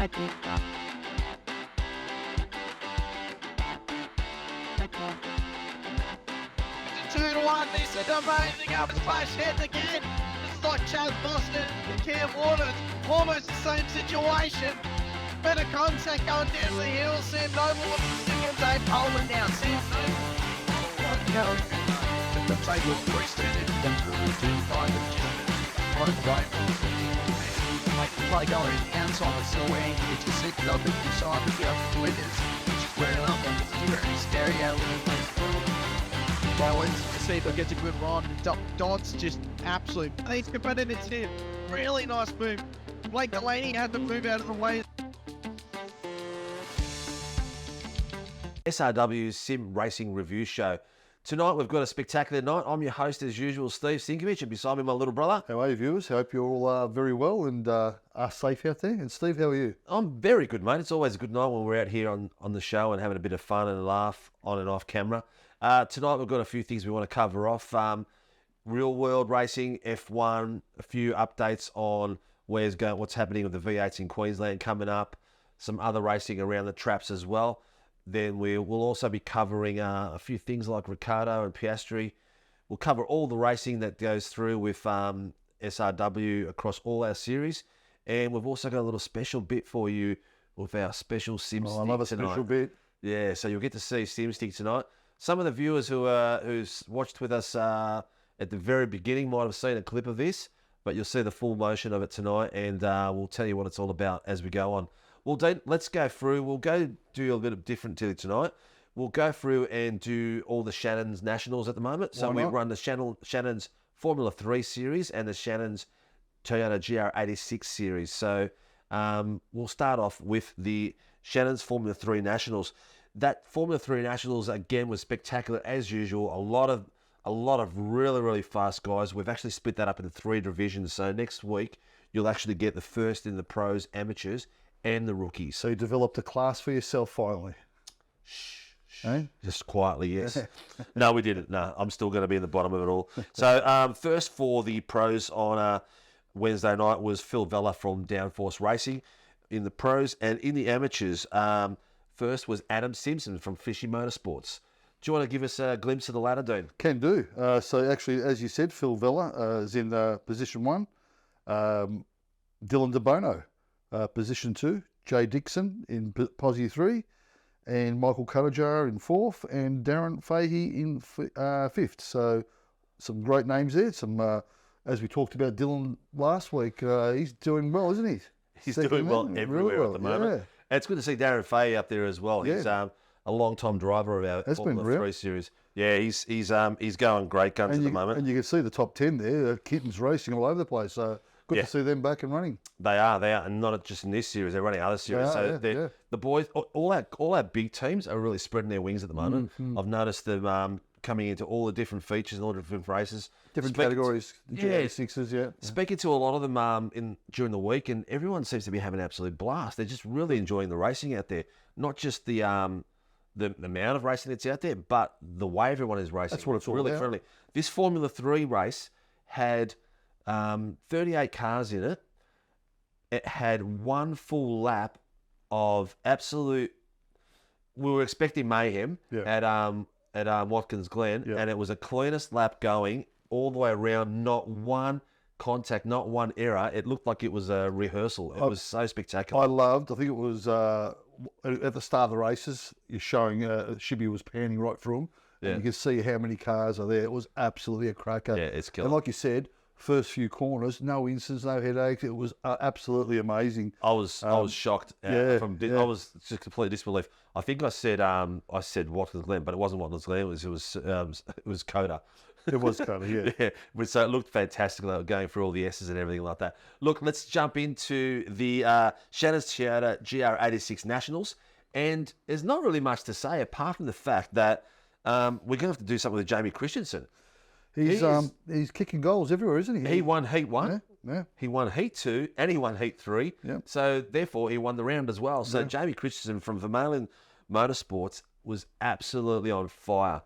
2-1, this is amazing up splash heads again. This is like Chaz Boston and Cam Waters, almost the same situation. Better contact going down the hill, Sam Noble on the second day, Poland now, Sam Noble. The play was pre-standard, play going outside the swing, it's just sick up inside the windows, which is where it's very scary out Bowens, Seaver gets a good run. Dodds just absolute. He's competitive. Really nice move. Blake Delaney had to move out of the way. SRW's Sim Racing Review Show. Tonight we've got a spectacular night. I'm your host as usual, Steve Sinkovich, and beside me my little brother. How are you, viewers? Hope you're all very well and are safe out there. And Steve, how are you? I'm very good, mate. It's always a good night when we're out here on the show and having a bit of fun and a laugh on and off camera. Tonight we've got a few things we want to cover off. Real world racing, F1, a few updates on what's happening with the V8s in Queensland coming up, some other racing around the traps as well. Then we'll also be covering a few things like Ricciardo and Piastri. We'll cover all the racing that goes through with SRW across all our series. And we've also got a little special bit for you with our special Sim Stig I love a tonight. special bit. Yeah, so you'll get to see Sim Stig tonight. Some of the viewers who's watched with us at the very beginning might have seen a clip of this, but you'll see the full motion of it tonight, and we'll tell you what it's all about as we go on. Well, Dean, let's go through. We'll go do a bit of different to tonight. We'll go through and do all the Shannon's Nationals at the moment. So we run the Shannon's Formula 3 series and the Shannon's Toyota GR86 series. So we'll start off with the Shannon's Formula 3 Nationals. That Formula 3 Nationals, again, was spectacular as usual. A lot of really, really fast guys. We've actually split that up into 3 divisions. So next week, you'll actually get the first in the pros, amateurs, and the rookies. So you developed a class for yourself finally. Shh. Eh? Just quietly, yes. No, we didn't. No, I'm still going to be in the bottom of it all. So first for the pros on Wednesday night was Phil Vella from Downforce Racing in the pros, and in the amateurs, first was Adam Simpson from Fishy Motorsports. Do you want to give us a glimpse of the ladder, Dean? Can do. So actually, as you said, Phil Vella is in position 1. Dylan DeBono, position 2. Jay Dixon in Posse 3. And Michael Cuttajar in 4th. And Darren Fahey in 5th. So some great names there. Some, as we talked about Dylan last week, he's doing well, isn't he? He's doing well everywhere really at the moment. Yeah. And it's good to see Darren Fahey up there as well. Yeah. He's a long-time driver of our Formula 3 series. Yeah, he's going great guns at the moment. And you can see the top 10 there. Kittens racing all over the place. So good to see them back and running. They are, and not just in this series. They're running other series. The boys, all our big teams are really spreading their wings at the moment. Mm-hmm. I've noticed them coming into all the different features and all the different races, different categories. GR6s, yeah. Speaking to a lot of them during the week, and everyone seems to be having an absolute blast. They're just really enjoying the racing out there. Not just the amount of racing that's out there, but the way everyone is racing. That's what it's all really about. Friendly. This Formula 3 race had 38 cars in it. It had one full lap of absolute. We were expecting mayhem at Watkins Glen, and it was the cleanest lap going all the way around. Not one contact, not one error. It looked like it was a rehearsal. It was so spectacular. I think it was at the start of the races, you're showing Shibby was panning right through them. Yeah. And you can see how many cars are there. It was absolutely a cracker. Yeah, it's killer. And like you said, first few corners, no incidents, no headaches. It was absolutely amazing. I was shocked. I was just complete disbelief. I think I said Watkins Glen, but it wasn't Watkins Glen. It was Coda. It was Coda, yeah. Yeah. So it looked fantastic. They were going through all the S's and everything like that. Look, let's jump into the Shannon's Toyota GR86 Nationals. And there's not really much to say apart from the fact that we're going to have to do something with Jamie Christensen. He's kicking goals everywhere, isn't he? He won Heat 1. Yeah. He won Heat 2 and he won Heat 3. Yeah. So therefore he won the round as well. So Jamie Christensen from Vermeulen Motorsports was absolutely on fire.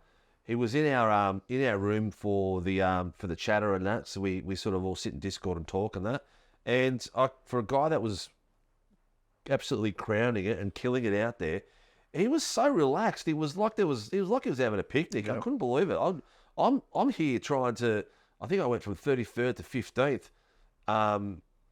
He was in our room for the chatter and that. So we sort of all sit in Discord and talk and that. And for a guy that was absolutely crowning it and killing it out there. He was so relaxed. He was like he was having a picnic. I couldn't believe it. I'm here trying to. I think I went from 33rd to 15th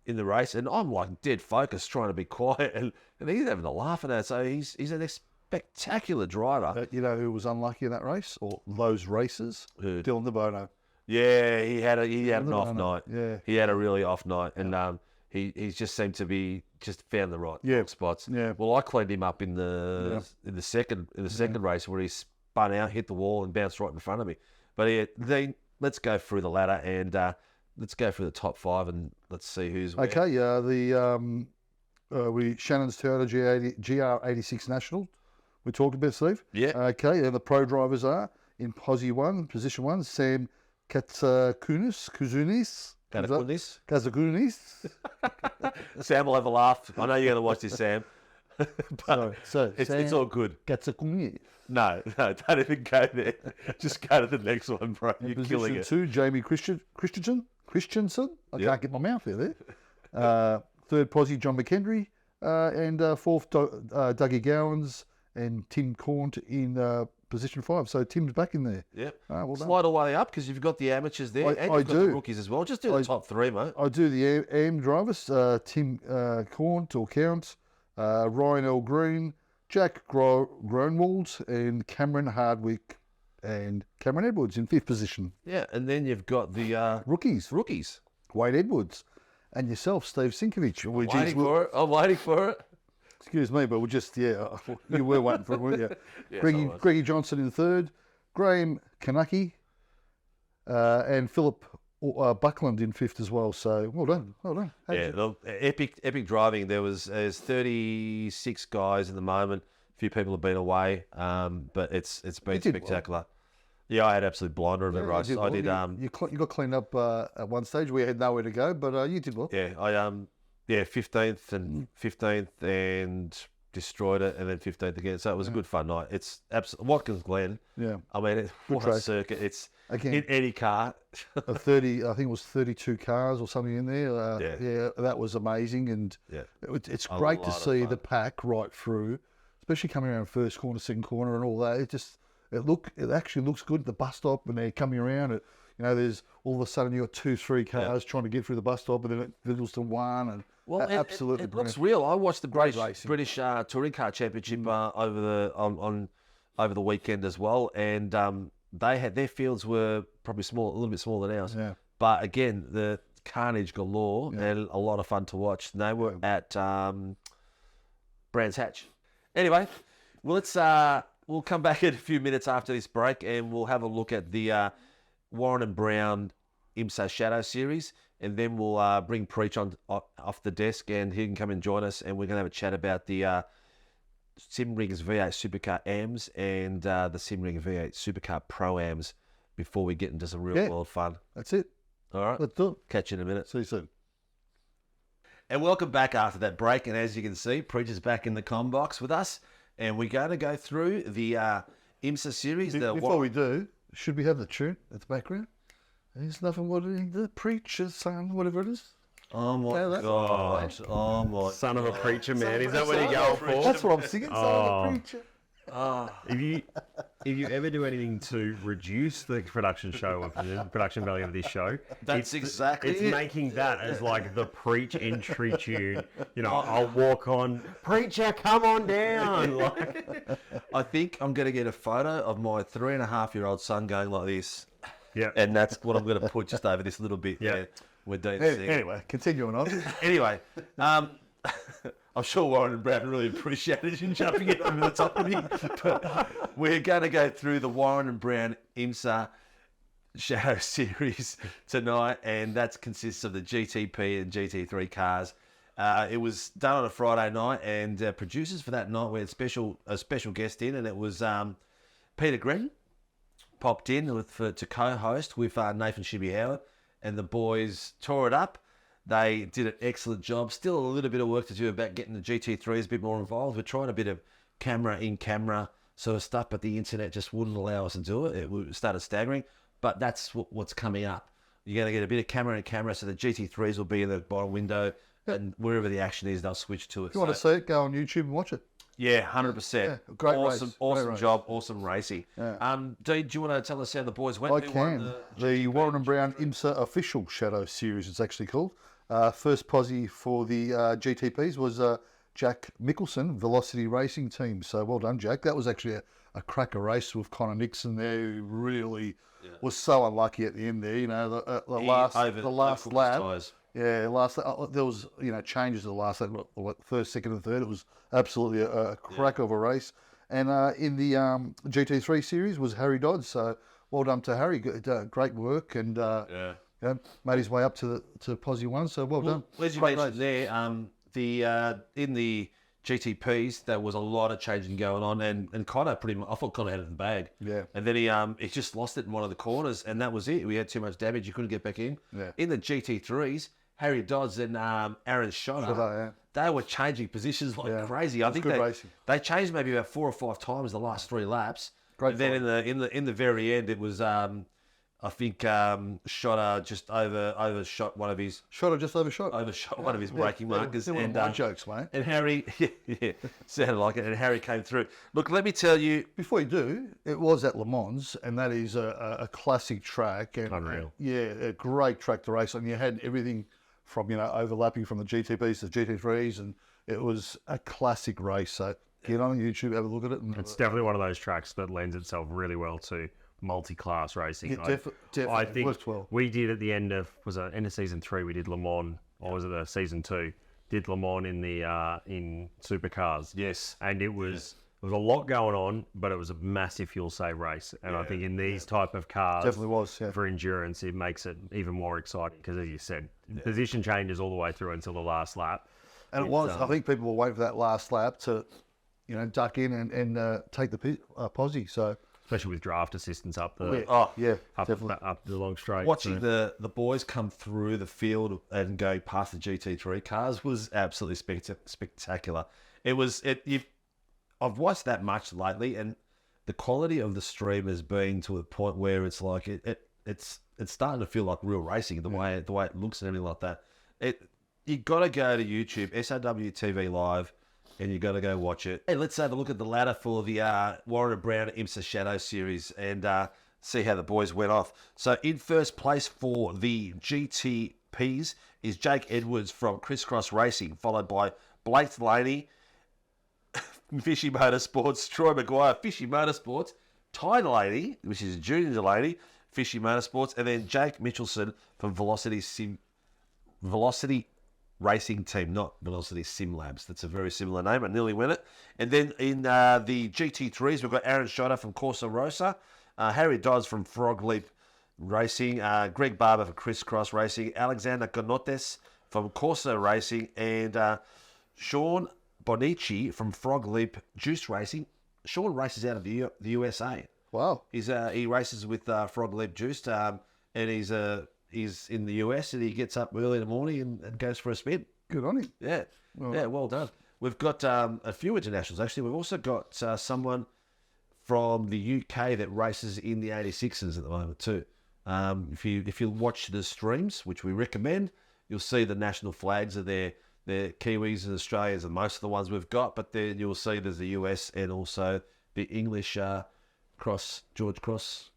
in the race, and I'm like dead focused, trying to be quiet, and he's having a laugh at that. So he's a spectacular driver. You know who was unlucky in that race or those races? Who? Dylan DeBono. Yeah, he had an off night. Yeah, he had a really off night, and he's just seemed to be just found the right spots. Yeah. Well, I cleaned him up in the second race where he spun out, hit the wall, and bounced right in front of me. But let's go through the ladder and let's go through the top 5 and let's see who's where. Okay. Shannon's Toyota GR86 National. We talked about, Steve. Yeah. Okay. And the pro drivers are in position 1, Sam Kazakunis. Sam will have a laugh. I know you're going to watch this, Sam. But it's all good. Kazakunis. No, don't even go there. Just go to the next one, bro. You're killing it. Position 2, Jamie Christensen. I can't get my mouth there. Third posse, John McHenry. And fourth, Dougie Gowans and Tim Cornt in position 5. So Tim's back in there. Yep. Well done. Slide all the way up because you've got the amateurs there and you've got the rookies as well. Just do the top 3, mate. I do the AM drivers, Tim Cornt or Count, Ryan L. Green, Jack Gronwald, and Cameron Hardwick and Cameron Edwards in 5th position. Yeah, and then you've got the rookies. Wade Edwards and yourself, Steve Sinkovich. I'm waiting for it. Excuse me, but we'll just, you were waiting for it, weren't you? Yes, Greggy Johnson in 3rd, Graham Kanaki, and Philip Buckland in 5th as well. So well done. Epic driving. There's 36 guys at the moment. A few people have been away, but it's been spectacular. Well. Yeah, I had absolute blinder of that race. I did. You got cleaned up at one stage. We had nowhere to go, but you did well. Yeah, I 15th and destroyed it, and then 15th again. So it was a good fun night. It's absolutely Watkins Glen. Yeah, I mean, what a circuit! It's again in any car. 30, I think it was 32 cars or something in there. Yeah, that was amazing, and it's great to see the pack right through, especially coming around first corner, second corner, and all that. It actually looks good at the bus stop when they're coming around it. There's all of a sudden you got 2-3 cars trying to get through the bus stop, and then it fiddles to one. And absolutely, it looks real. I watched the British Touring Car Championship over the weekend as well, and their fields were probably a little bit smaller than ours. Yeah. But again, the carnage galore and a lot of fun to watch. And they were at Brands Hatch. Anyway, we'll come back in a few minutes after this break, and we'll have a look at the Warren and Brown IMSA Shadow series, and then we'll bring Preach off the desk, and he can come and join us, and we're going to have a chat about the Simrings V8 Supercar AMS and the Simring V8 Supercar Pro AMS before we get into some real world fun. That's it. All right. Let's do it. Catch you in a minute. See you soon. And welcome back after that break, and as you can see, Preach is back in the comm box with us, and we're going to go through the IMSA series. Before we do, should we have the tune at the background? There's nothing more than the preacher's son, whatever it is. Oh my God. Oh my Son of a preacher, man. Is that what you're going for? That's what I'm singing, son of a preacher. If you ever do anything to reduce the production value of this show, it's making that as like the Preach entry tune. I'll walk on, preacher, come on down. I think I'm going to get a photo of my 3.5-year-old son going like this. Yeah, and that's what I'm going to put just over this little bit. Yeah, we're doing this thing. Anyway, continuing on. Anyway, I'm sure Warren and Brown really appreciated you jumping in over the top of me. But we're going to go through the Warren and Brown IMSA Shadow series tonight, and that consists of the GTP and GT3 cars. It was done on a Friday night, and producers for that night we had a special guest in, and it was Peter Gren popped in to co-host with Nathan Shibby Howard, and the boys tore it up. They did an excellent job. Still a little bit of work to do about getting the GT3s a bit more involved. We're trying a bit of camera sort of stuff, but the internet just wouldn't allow us to do it. It started staggering, but that's what's coming up. You're going to get a bit of camera, so the GT3s will be in the bottom window, and wherever the action is, they'll switch to it. If you want to see it, go on YouTube and watch it. Yeah, 100%. Yeah, great awesome, race. awesome Great race. job, awesome racing. Yeah. Dee, do you want to tell us how the boys went? I Who won can. The Warren and Brown IMSA Official Shadow Series, it's actually called. First posse for the GTPs was Jack Mickelson, Velocity Racing Team. So well done, Jack. That was actually a cracker race with Connor Nixon there, who really was so unlucky at the end there. You know, the last lap. Tires. Yeah, there was changes to the last lap, first, second, and third. It was absolutely a crack of a race. And in the GT3 series was Harry Dodds. So well done to Harry. Great work, and made his way up to Posse 1. So well done. As you Great mentioned race. there, in the GTPs, there was a lot of changing going on, and Connor I thought Connor had it in the bag. Yeah. And then he just lost it in one of the corners, and that was it. We had too much damage. He couldn't get back in. Yeah. In the GT3s, Harry Dodds and Aaron Schotter, they were changing positions like crazy. I think they changed maybe about 4 or 5 times the last 3 laps. Great. And then in the very end, it was I think Schotter just overshot one of his one of his braking markers. They're one of my jokes, mate. And Harry, sounded like it. And Harry came through. Look, let me tell you. Before you do, it was at Le Mans, and that is a classic track. And, Unreal. A great track to race on. You had everything from overlapping from the GTPs to GT3s, and it was a classic race. So get on YouTube, have a look at it. And It's definitely one of those tracks that lends itself really well to multi-class racing. Definitely I think works well. we did at the end of season 3, we did Le Mans, or was it the season 2? Did Le Mans in the in Supercars. Yes. And it was there was a lot going on, but it was a massive fuel save race. And I think in these type of cars, Definitely was, yeah. for endurance, it makes it even more exciting because, as you said, position changes all the way through until the last lap. And it was. I think people were waiting for that last lap to, duck in and take the posse. So. Especially with draft assistance up the Definitely. up the long straight. Watching the boys come through the field and go past the GT3 cars was absolutely spectacular. I've watched that much lately, and the quality of the stream has been to a point where it's like it's starting to feel like real racing. The way it looks and everything like that. You got to go to YouTube, SRWtv Live. And you got to go watch it. Hey, let's have a look at the ladder for the Warren and Brown IMSA Shadow series and see how the boys went off. So in first place for the GTPs is Jake Edwards from Crisscross Racing, followed by Blake Delaney, Fishy Motorsports, Troy Maguire, Fishy Motorsports, Ty Delaney, which is Junior Delaney, Fishy Motorsports, and then Jake Mitchelson from Velocity Racing Team, not Velocity Sim Labs. That's a very similar name. I nearly win it. And then in the GT3s, we've got Aaron Schotter from Corsa Rosa, Harry Dodds from Frog Leap Racing, Greg Barber from Crisscross Racing, Alexander Gonotes from Corsa Racing, and Sean Bonici from Frog Leap Juice Racing. Sean races out of the USA. Wow. He races with Frog Leap Juice, and he's in the US, and he gets up early in the morning and goes for a spin. Good on him. Yeah, well done. We've got a few internationals, actually. We've also got someone from the UK that races in the 86s at the moment too. If you watch the streams, which we recommend, you'll see the national flags are there. They're Kiwis and Australians and most of the ones we've got, but then you'll see there's the US and also the English George Cross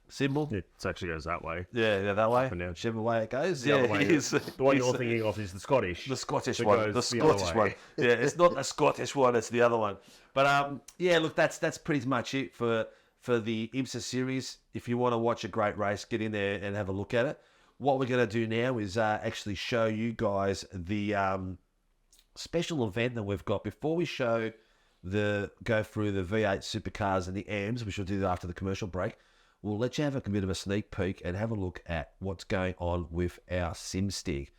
symbol. It actually goes that way. Yeah, that way. now. Whichever way it goes. The other way. The one you're he's- thinking of is the Scottish. The Scottish that one. goes The the other Scottish way. one. Yeah, it's not the Scottish one, it's the other one. But look, that's pretty much it for the IMSA series. If you want to watch a great race, get in there and have a look at it. What we're going to do now is actually show you guys the special event that we've got. Before we go through the V8 Supercars and the AMS, which we'll do after the commercial break, we'll let you have a bit of a sneak peek and have a look at what's going on with our Stig.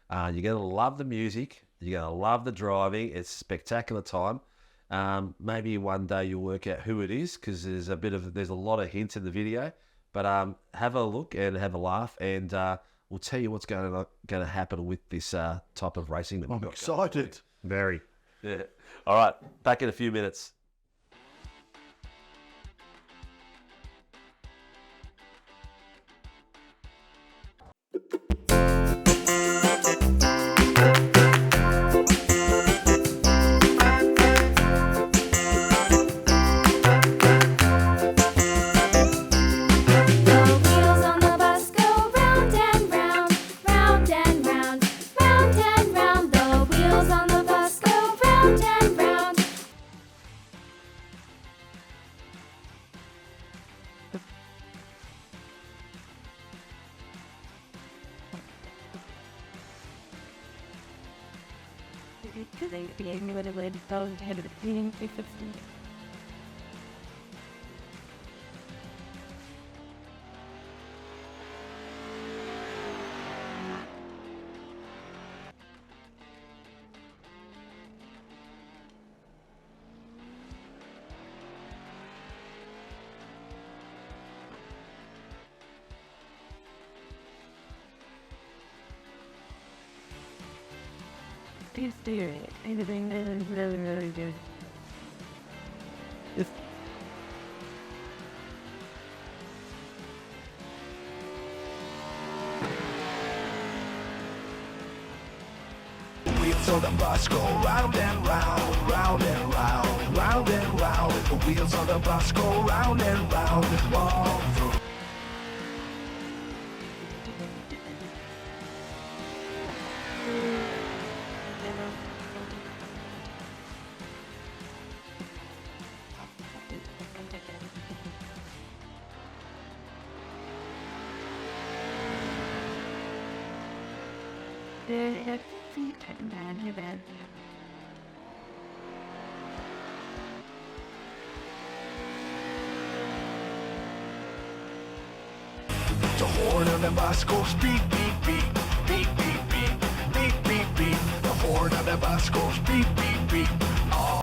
You're going to love the music. You're going to love the driving. It's a spectacular time. Maybe one day you'll work out who it is because there's a lot of hints in the video. But have a look and have a laugh, and we'll tell you what's going to happen with this type of racing that we've I'm got. excited. Very. Yeah. All right. Back in a few minutes. Please do it. Anything that is really, really good. Wheels on the bus go round and round, round and round, round and round. The wheels on the bus go round and round, all through. The horn on the bus goes beep, beep, beep, beep, beep, beep, beep, beep, beep. The horn on the bus goes beep, beep, beep. Oh.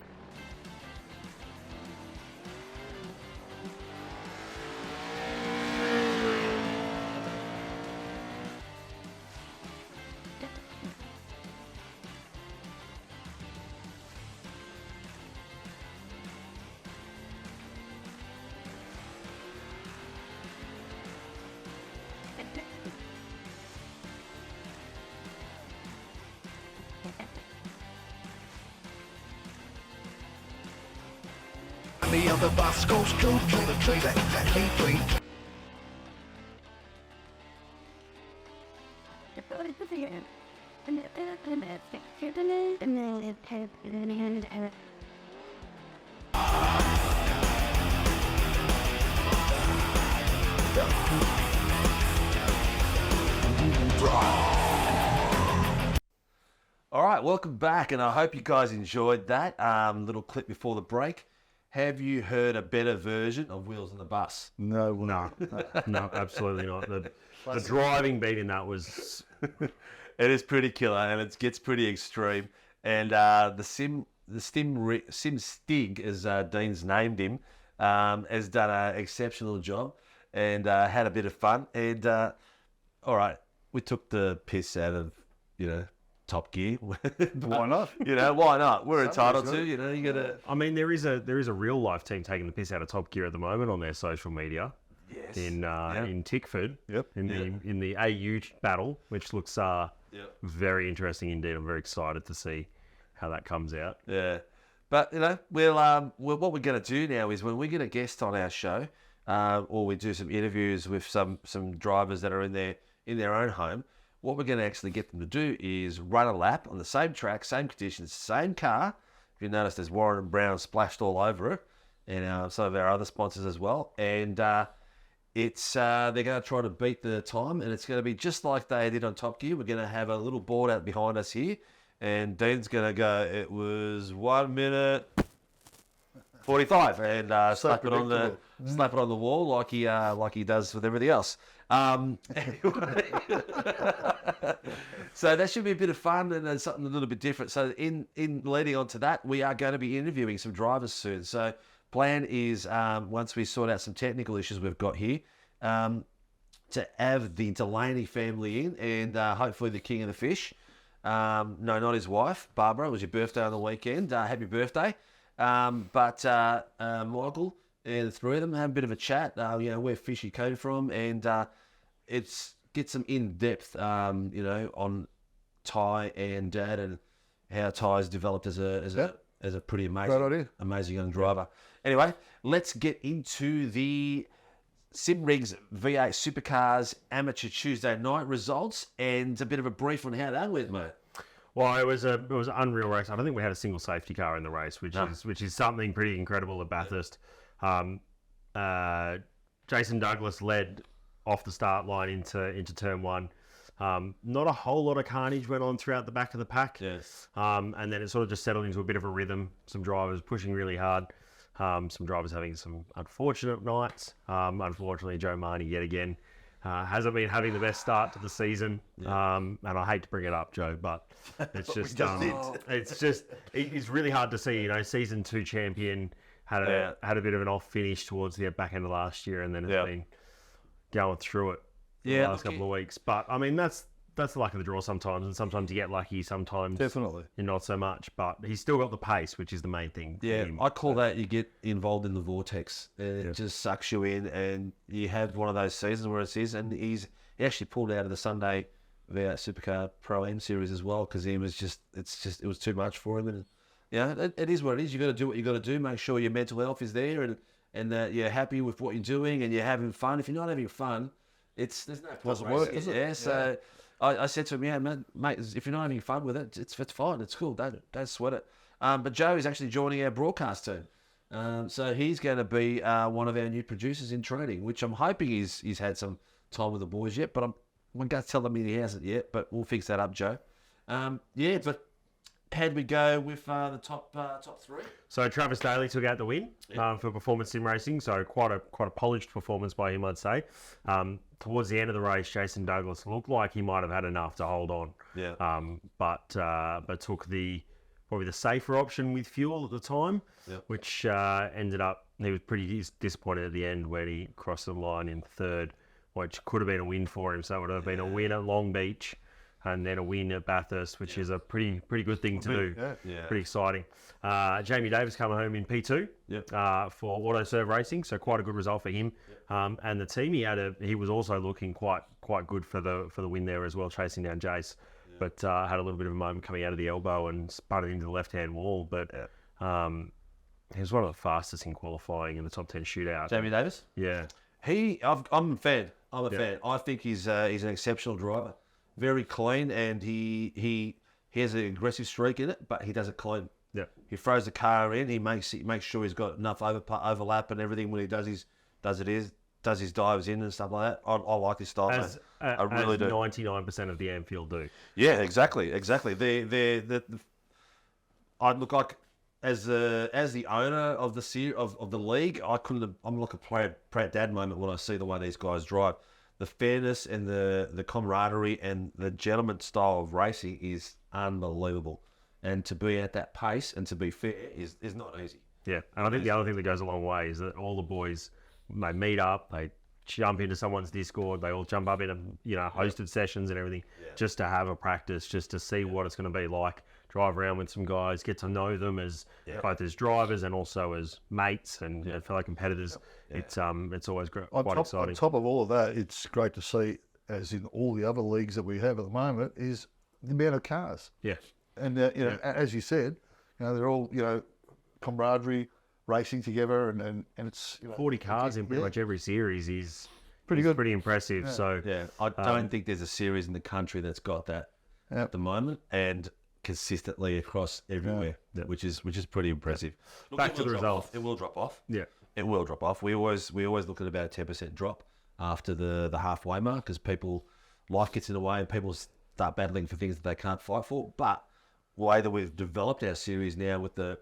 The other bus goes choo choo the tree, clean, clean. All right, welcome back, and I hope you guys enjoyed that little clip before the break. Have you heard a better version of Wheels on the Bus? No, No, no, absolutely not. The driving beat in that was It is pretty killer, and it gets pretty extreme. And the Sim Stig, as Dean's named him, has done an exceptional job and had a bit of fun. And all right, we took the piss out of Top Gear. why not? Why not? We're entitled Somebody's to. got it. You gotta. I mean, there is a real life team taking the piss out of Top Gear at the moment on their social media. Yes. In Tickford. Yep. In the AU battle, which looks very interesting indeed. I'm very excited to see how that comes out. Yeah, but we'll what we're going to do now is when we get a guest on our show, or we do some interviews with some drivers that are in their own home. What we're going to actually get them to do is run a lap on the same track, same conditions, same car. If you notice, there's Warren and Brown splashed all over it, and some of our other sponsors as well. And it's they're going to try to beat the time, and it's going to be just like they did on Top Gear. We're going to have a little board out behind us here, and Dean's going to go, it was 1 minute 45, and slap it on the wall like he does with everything else. Anyway. So that should be a bit of fun and something a little bit different. So in leading on to that, we are going to be interviewing some drivers soon. So plan is once we sort out some technical issues we've got here, to have the Delaney family in, and hopefully the King of the Fish. No, not his wife, Barbara. It was your birthday on the weekend. Happy birthday. But Michael and the three of them have a bit of a chat, where Fishy came from, and it's get some in-depth, on Ty and Dad and how Ty's developed as a pretty amazing young driver. Anyway, let's get into the SimRigs V8 Supercars Amateur Tuesday night results and a bit of a brief on how that went, mate. Well, it was an unreal race. I don't think we had a single safety car in the race, which is something pretty incredible at Bathurst. Jason Douglas led off the start line into turn one. Not a whole lot of carnage went on throughout the back of the pack. Yes. And then it sort of just settled into a bit of a rhythm. Some drivers pushing really hard. Some drivers having some unfortunate nights. Unfortunately, Joe Marnie yet again hasn't been having the best start to the season. And I hate to bring it up, Joe, but it's just it's really hard to see. You know, season 2 champion had a bit of an off finish towards the back end of last year, and then it's been going through it the last couple of weeks. But I mean, that's the luck of the draw sometimes, and sometimes you get lucky, sometimes Definitely. you're not so much. But he's still got the pace, which is the main thing. for Yeah, him. I call that you get involved in the vortex. And it just sucks you in, and you have one of those seasons where it is. And he actually pulled out of the Sunday V8 Supercar Pro-Am series as well because it was too much for him. And it is what it is. You got to do what you got to do. Make sure your mental health is there, and that you're happy with what you're doing, and you're having fun. If you're not having fun, there's no Doesn't work, does it? Yeah, so. I said to him, yeah, man, mate, if you're not having fun with it, it's fine. It's cool. Don't sweat it. But Joe is actually joining our broadcast team. So he's going to be one of our new producers in training, which I'm hoping he's had some time with the boys yet. But I'm going to tell them he hasn't yet. But we'll fix that up, Joe. But how'd we go with the top 3? So Travis Daly took out the win for performance sim racing. So quite a polished performance by him, I'd say. Towards the end of the race, Jason Douglas looked like he might have had enough to hold on. Yeah. But took probably the safer option with fuel at the time, which ended up, he was pretty disappointed at the end when he crossed the line in 3rd, which could have been a win for him. So it would have been a win at Long Beach and then a win at Bathurst, which is a pretty good thing to do. Yeah. Pretty exciting. Jamie Davis coming home in P2 for AutoServe Racing, so quite a good result for him. And the team he was also looking quite good for the win there as well, chasing down Jace, but had a little bit of a moment coming out of the elbow and spun it into the left-hand wall. But he was one of the fastest in qualifying in the top 10 shootout. Jamie Davis? Yeah. I'm a fan. Fan. I think he's an exceptional driver. Very clean, and he has an aggressive streak in it, but he does it clean. Yeah. He throws the car in. He makes sure he's got enough overlap and everything when he does his dives in and stuff like that. I like this style. I really do. 99% of the Anfield do. Yeah, exactly. I look like as the owner of the league, I'm like a proud dad moment when I see the way these guys drive. The fairness and the camaraderie and the gentleman style of racing is unbelievable. And to be at that pace and to be fair is not easy. Yeah, and I think the other thing that goes a long way is that all the boys, they meet up, they jump into someone's Discord, they all jump up in hosted sessions and everything, just to have a practice, just to see what it's going to be like. Drive around with some guys, get to know them as both as drivers and also as mates and fellow competitors. It's always quite exciting. On top of all of that, it's great to see, as in all the other leagues that we have at the moment, is the amount of cars. Yeah. And as you said, they're all camaraderie, racing together, and it's 40 cars in pretty much every series is pretty good, pretty impressive. Yeah. So I don't think there's a series in the country that's got that at the moment, and consistently across everywhere, which is pretty impressive. Look, back to the results. It will drop off. Yeah, it will drop off. We always look at about a 10% drop after the halfway mark because life gets in the way and people start battling for things that they can't fight for. But the way that we've developed our series now with the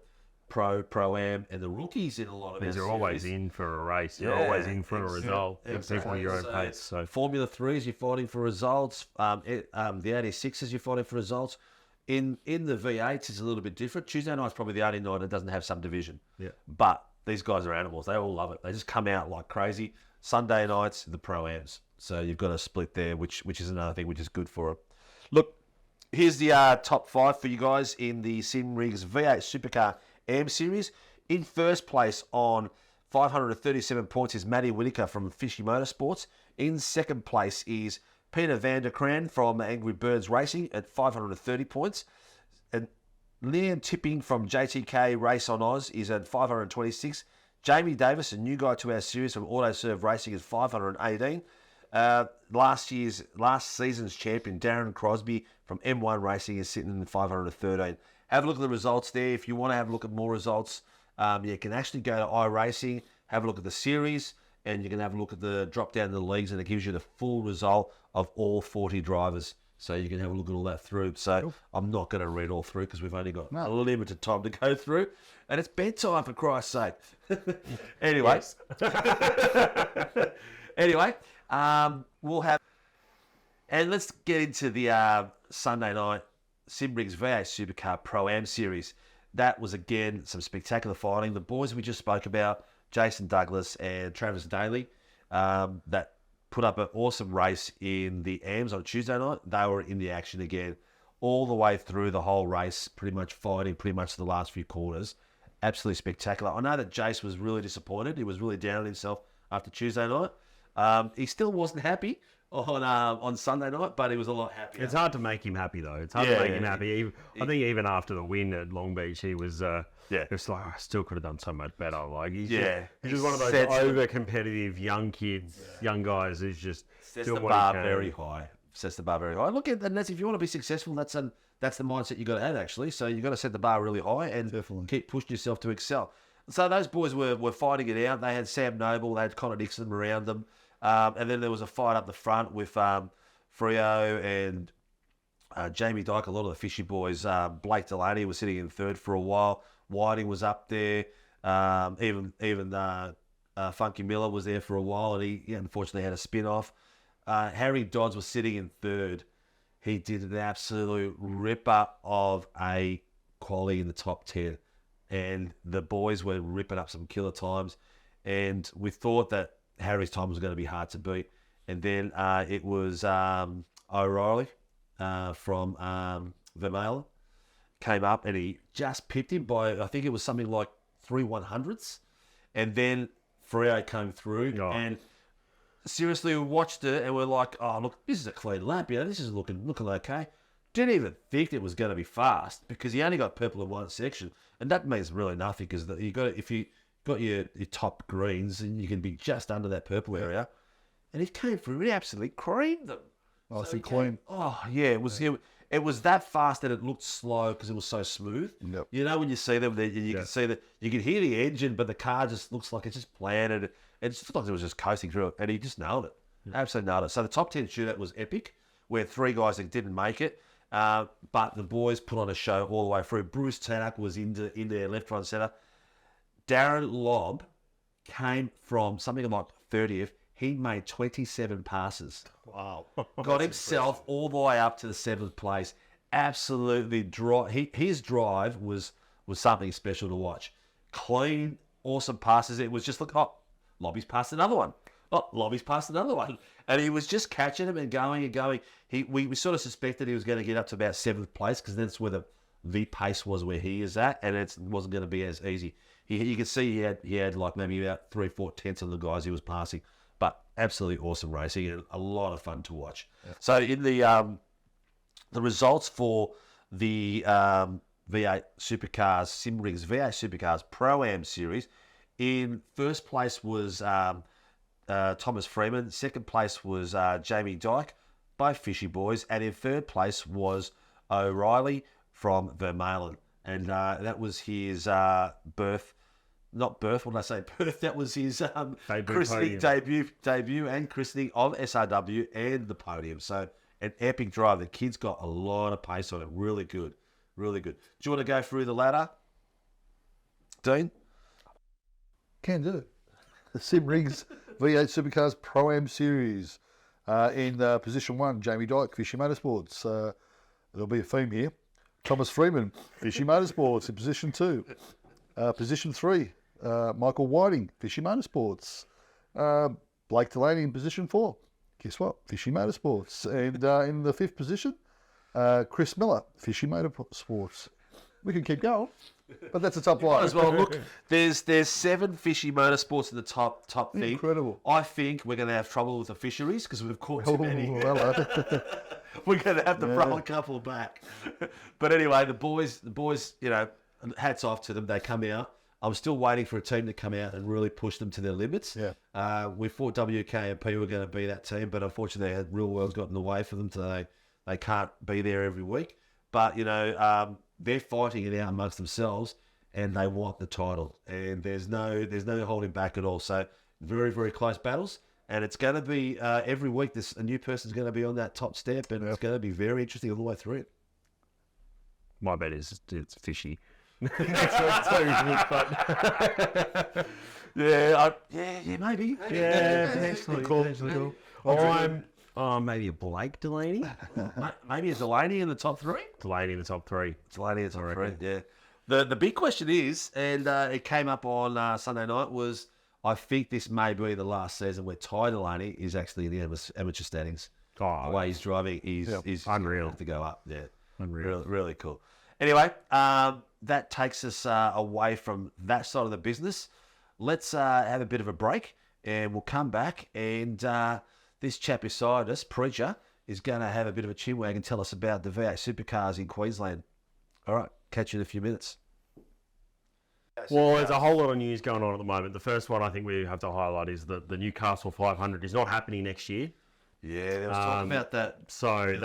Pro-Am and the rookies in a lot of they're our always series, in for a race. You're always in for a result. People at your own pace. So Formula 3s, you're fighting for results. The 86s, you're fighting for results. In the V8s, it's a little bit different. Tuesday night's probably the only night that doesn't have subdivision. Yeah. But these guys are animals. They all love it. They just come out like crazy. Sunday nights, the Pro-Ams. So you've got a split there, which is another thing which is good for it. Look, here's the top 5 for you guys in the Sim Rigs V8 Supercar AM Series. In first place on 537 points is Matty Whitaker from Fishy Motorsports. In second place is Peter van der Kraan from Angry Birds Racing at 530 points. And Liam Tipping from JTK Race on Oz is at 526. Jamie Davis, a new guy to our series from AutoServe Racing, is 518. Last season's champion, Darren Crosby from M1 Racing, is sitting in 513. Have a look at the results there. If you want to have a look at more results, you can actually go to iRacing, have a look at the series, and you can have a look at the drop down to the leagues, and it gives you the full result of all 40 drivers. So you can have a look at all that through. So I'm not going to read all through because we've only got a limited time to go through. And it's bedtime, for Christ's sake. Anyway. Anyway, we'll have... And let's get into the Sunday night Simbriggs V8 Supercar Pro-Am Series. That was, again, some spectacular fighting. The boys we just spoke about, Jason Douglas and Travis Daly, that put up an awesome race in the AMS on Tuesday night. They were in the action again all the way through the whole race, pretty much fighting pretty much the last few corners. Absolutely spectacular. I know that Jace was really disappointed. He was really down on himself after Tuesday night. He still wasn't happy on Sunday night, but he was a lot happier. It's hard to make him happy, though. It's hard to make him happy. I think even after the win at Long Beach, he was it's like, I still could have done so much better. Like he's just one of those over-competitive young kids, young guys who's just sets the bar very high. Sets the bar very high. Look, and that's, if you want to be successful, that's the mindset you got to have, actually. So you got to set the bar really high and keep pushing yourself to excel. So those boys were fighting it out. They had Sam Noble, they had Connor Dixon around them. And then there was a fight up the front with Freo and Jamie Dyke, a lot of the fishy boys. Blake Delaney was sitting in third for a while. Whiting was up there. Even Funky Miller was there for a while, and he unfortunately had a spin-off. Harry Dodds was sitting in third. He did an absolute ripper of a quali in the top 10. And the boys were ripping up some killer times. And we thought that Harry's time was going to be hard to beat. And then it was O'Reilly from Vermeulen came up and he just pipped him by, I think it was something like 3/100ths. And then Freo came through and seriously, we watched it and we're like, oh, look, this is a clean lap. This is looking okay. Didn't even think it was going to be fast because he only got purple in one section. And that means really nothing because if you got your top greens and you can be just under that purple area. And he came through, he absolutely creamed them. Oh, so clean. Oh, yeah, it was that fast that it looked slow because it was so smooth. Yep. You know, when you see them, you can see that you can hear the engine, but the car just looks like it's just planted. It just looked like it was just coasting through it, and he just nailed it. Absolutely nailed it. So the top 10 shootout was epic, where 3 guys that didn't make it, but the boys put on a show all the way through. Bruce Tannock was in there, left, right, centre. Darren Lobb came from something like 30th. He made 27 passes. Wow. Got himself all the way up to the 7th place. Absolutely dry. His drive was something special to watch. Clean, awesome passes. It was just like, oh, Lobby's passed another one. Oh, Lobby's passed another one. And he was just catching them and going and going. We sort of suspected he was going to get up to about 7th place because that's where the pace was where he is at, and it wasn't going to be as easy. You could see he had like maybe about 3-4 tenths of the guys he was passing. But absolutely awesome racing and a lot of fun to watch. Yeah. So in the results for the V8 Supercars, Simbriggs V8 Supercars Pro-Am Series, in first place was Thomas Freeman. Second place was Jamie Dyke, both fishy boys. And in third place was O'Reilly from Vermeulen. And that was his birth. Not birth, what did I say? Birth. That was his christening debut and christening on SRW and the podium. So an epic drive. The kid's got a lot of pace on it. Really good. Really good. Do you want to go through the ladder, Dean? Can do. The Simbriggs V8 Supercars Pro-Am Series. In position 1, Jamie Dyke, Fishy Motorsports. There'll be a theme here. Thomas Freeman, Fishy Motorsports in position 2. Position 3, Michael Whiting, Fishy Motorsports. Blake Delaney in position 4. Guess what? Fishy Motorsports. And in the 5th position, Chris Miller, Fishy Motorsports. We can keep going, but that's a top line. As well, look, there's 7 Fishy Motorsports in the top thing. Incredible. I think we're going to have trouble with the fisheries because we've caught too many. Hello. We're going to have to throw a couple back. But anyway, the boys, you know, hats off to them. They come out. I'm still waiting for a team to come out and really push them to their limits. Yeah. We thought WKMP were going to be that team, but unfortunately, real world's got in the way for them, so they can't be there every week. But, you know, they're fighting it out amongst themselves, and they want the title. And there's no holding back at all. So very, very close battles. and it's going to be every week. A new person's going to be on that top step, and it's going to be very interesting all the way through it. My bet is it's fishy. Next week too, but Yeah, maybe. yeah, potentially cool. I'm maybe a Blake Delaney. Maybe is Delaney in the top 3? Delaney in the top 3. Delaney in the top 3, yeah. The big question is, and it came up on Sunday night, was I think this may be the last season where Ty Delaney is actually in the amateur standings. Oh, The way he's driving is Unreal. to go up. Yeah, Unreal. really cool. Anyway, that takes us away from that side of the business. Let's have a bit of a break, and we'll come back. And this chap beside us, Preacher, is going to have a bit of a chinwag and tell us about the V8 Supercars in Queensland. All right, catch you in a few minutes. Well, there's a whole lot of news going on at the moment. The first one I think we have to highlight is that the Newcastle 500 is not happening next year. Yeah, there was talking about that. So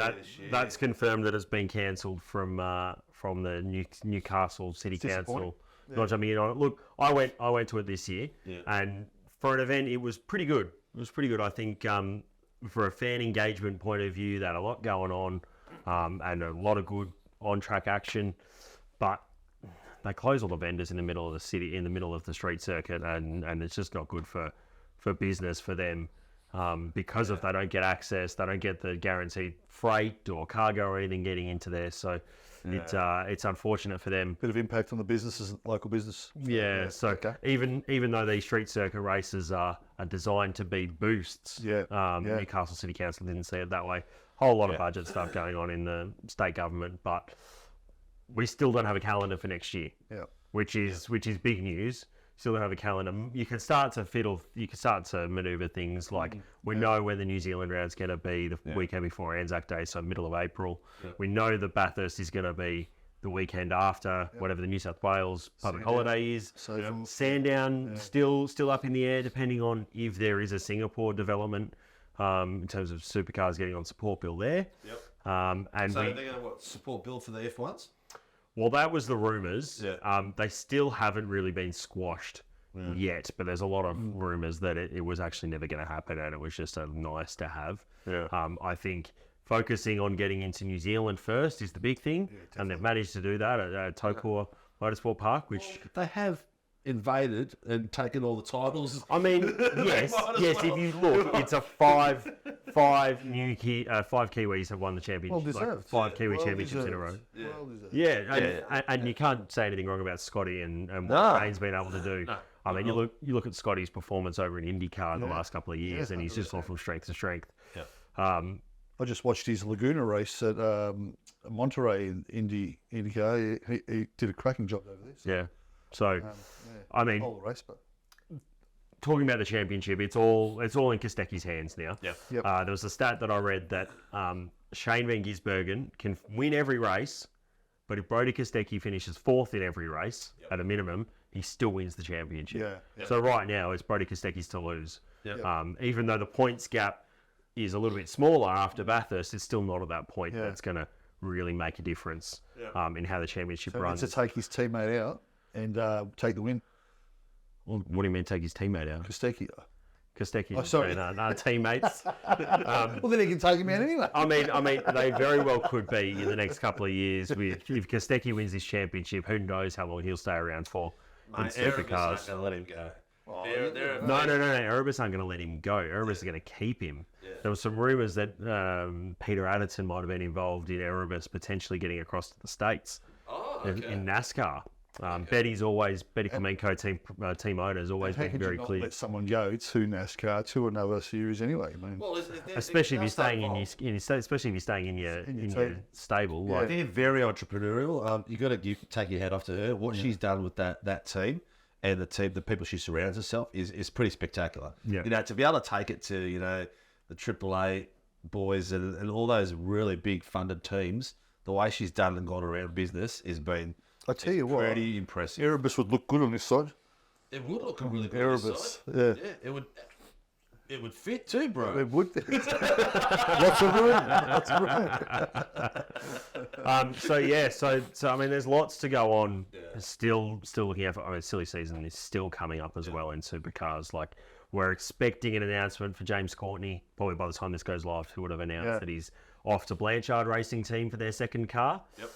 that's confirmed that it's been cancelled from the Newcastle City Council. Not jumping in on it. Look, I went to it this year, and for an event, it was pretty good. I think for a fan engagement point of view, they had a lot going on, and a lot of good on-track action, but they close all the vendors in the middle of the city, in the middle of the street circuit, and it's just not good for business for them. Because of they don't get access, they don't get the guaranteed freight or cargo or anything getting into there. So it's unfortunate for them. Bit of impact on the businesses, local business. Yeah. So even though these street circuit races are designed to be boosts, Newcastle City Council didn't see it that way. Whole lot of budget stuff going on in the state government, but we still don't have a calendar for next year. Yeah. Which is big news. Still don't have a calendar. You can start to manoeuvre things like we know when the New Zealand round's going to be the weekend before Anzac Day, so middle of April. Yeah. We know that Bathurst is going to be the weekend after whatever the New South Wales public holiday is. So Sandown still up in the air, depending on if there is a Singapore development in terms of supercars getting on support bill there. Yep. And so they're going to support bill for the F1s? Well, that was the rumours. Yeah. They still haven't really been squashed yet, but there's a lot of rumours that it was actually never going to happen, and it was just a nice to have. Yeah. I think focusing on getting into New Zealand first is the big thing, and they've managed to do that at Tokor Motorsport Park, which they have invaded and taken all the titles. I mean, yes. If you look, it's a five Kiwis have won the championship. Well deserved. Five Kiwi championships in a row. Yeah. Well deserved. Yeah, and you can't say anything wrong about Scotty and what Kane's been able to do. No, I mean, you look at Scotty's performance over in IndyCar in the last couple of years, and he's just gone from strength to strength. Yeah. I just watched his Laguna race at Monterey in IndyCar. He did a cracking job over there. So. Yeah. So, I mean, whole race, but talking about the championship, it's all in Kostecki's hands now. Yeah. Yep. There was a stat that I read that Shane van Gisbergen can win every race, but if Brody Kostecki finishes fourth in every race at a minimum, he still wins the championship. Yeah. Yep. So right now, it's Brody Kostecki's to lose. Yep. Even though the points gap is a little bit smaller after Bathurst, it's still not at that point that's going to really make a difference in how the championship runs. To take his teammate out and take the win. Well, what do you mean take his teammate out? Kostecki. Kostecki sorry. and teammates. Well, then he can take him out anyway. I mean, they very well could be in the next couple of years. If Kostecki wins this championship, who knows how long he'll stay around for in supercars. Going to let him go. No. Erebus aren't going to let him go. Erebus are going to keep him. Yeah. There was some rumours that Peter Addison might have been involved in Erebus potentially getting across to the States in NASCAR. Betty Flamenco team owner has always been very clear. Let someone go to NASCAR to another series anyway. I mean, especially if you're staying in your stable. Yeah. Like, they're very entrepreneurial. You take your hat off to her. What she's done with that team and the people she surrounds herself is pretty spectacular. Yeah. To be able to take it to the AAA boys and all those really big funded teams, the way she's done and gone around business has been. I tell you what, pretty impressive. Erebus would look good on this side. It would look really good Erebus, on this side. Yeah, it would fit too, bro. It would. Lots of room. So I mean, there's lots to go on. Yeah. Still looking out for. I mean, silly season is still coming up as well in supercars. Like We're expecting an announcement for James Courtney. Probably by the time this goes live, who would have announced that he's off to Blanchard Racing Team for their second car. Yep.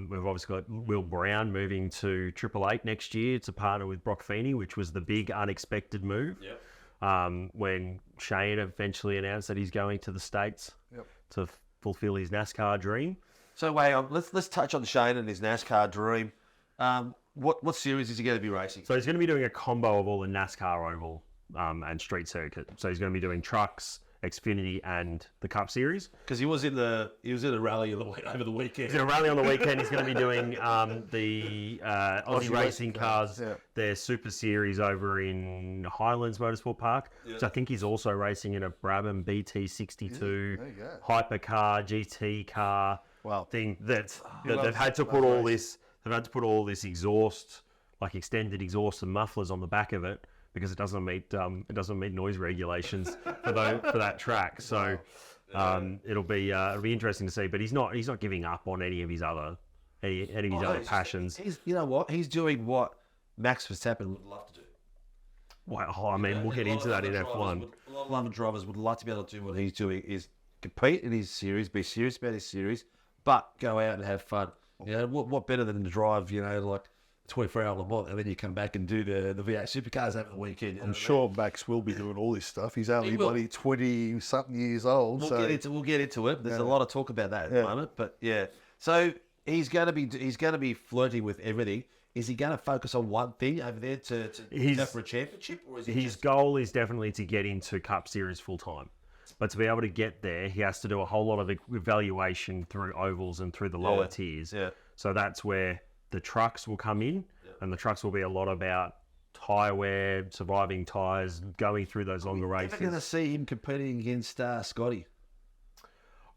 We've obviously got Will Brown moving to 888 next year to partner with Brock Feeney, which was the big unexpected move. Yep. When Shane eventually announced that he's going to the States to fulfill his NASCAR dream. So wait, let's touch on Shane and his NASCAR dream. What series is he going to be racing? So he's going to be doing a combo of all the NASCAR oval and street circuit. So he's going to be doing trucks, Xfinity, and the Cup Series. Because he was in the rally over the weekend. He's in a rally on the weekend. He's going to be doing the Aussie Racing Cars, their Super Series over in Highlands Motorsport Park. Which I think he's also racing in a Brabham BT62 hypercar GT car thing that they've had to put all this. They've had to put all this exhaust, like extended exhaust and mufflers on the back of it because it doesn't meet noise regulations for that track. So it'll be interesting to see. But he's not giving up on any of his other passions. You know what? He's doing what Max Verstappen would love to do. Well, I mean, we'll get into that in F1. A lot of drivers would like to be able to do what he's doing, is compete in his series, be serious about his series, but go out and have fun. You know, what better than to drive, like 24-hour Le Mans, and then you come back and do the V8 Supercars over the weekend. I'm sure Max will be doing all this stuff. He's only 20-something years old. We'll get into it. There's a lot of talk about that at the moment, but so he's going to be flirting with everything. Is he going to focus on one thing over there to go for a championship, or is his goal is definitely to get into Cup Series full time? But to be able to get there, he has to do a whole lot of evaluation through ovals and through the lower tiers. Yeah. So that's where the trucks will come in, and the trucks will be a lot about tyre wear, surviving tyres, going through those longer races. Are we going to see him competing against Scotty?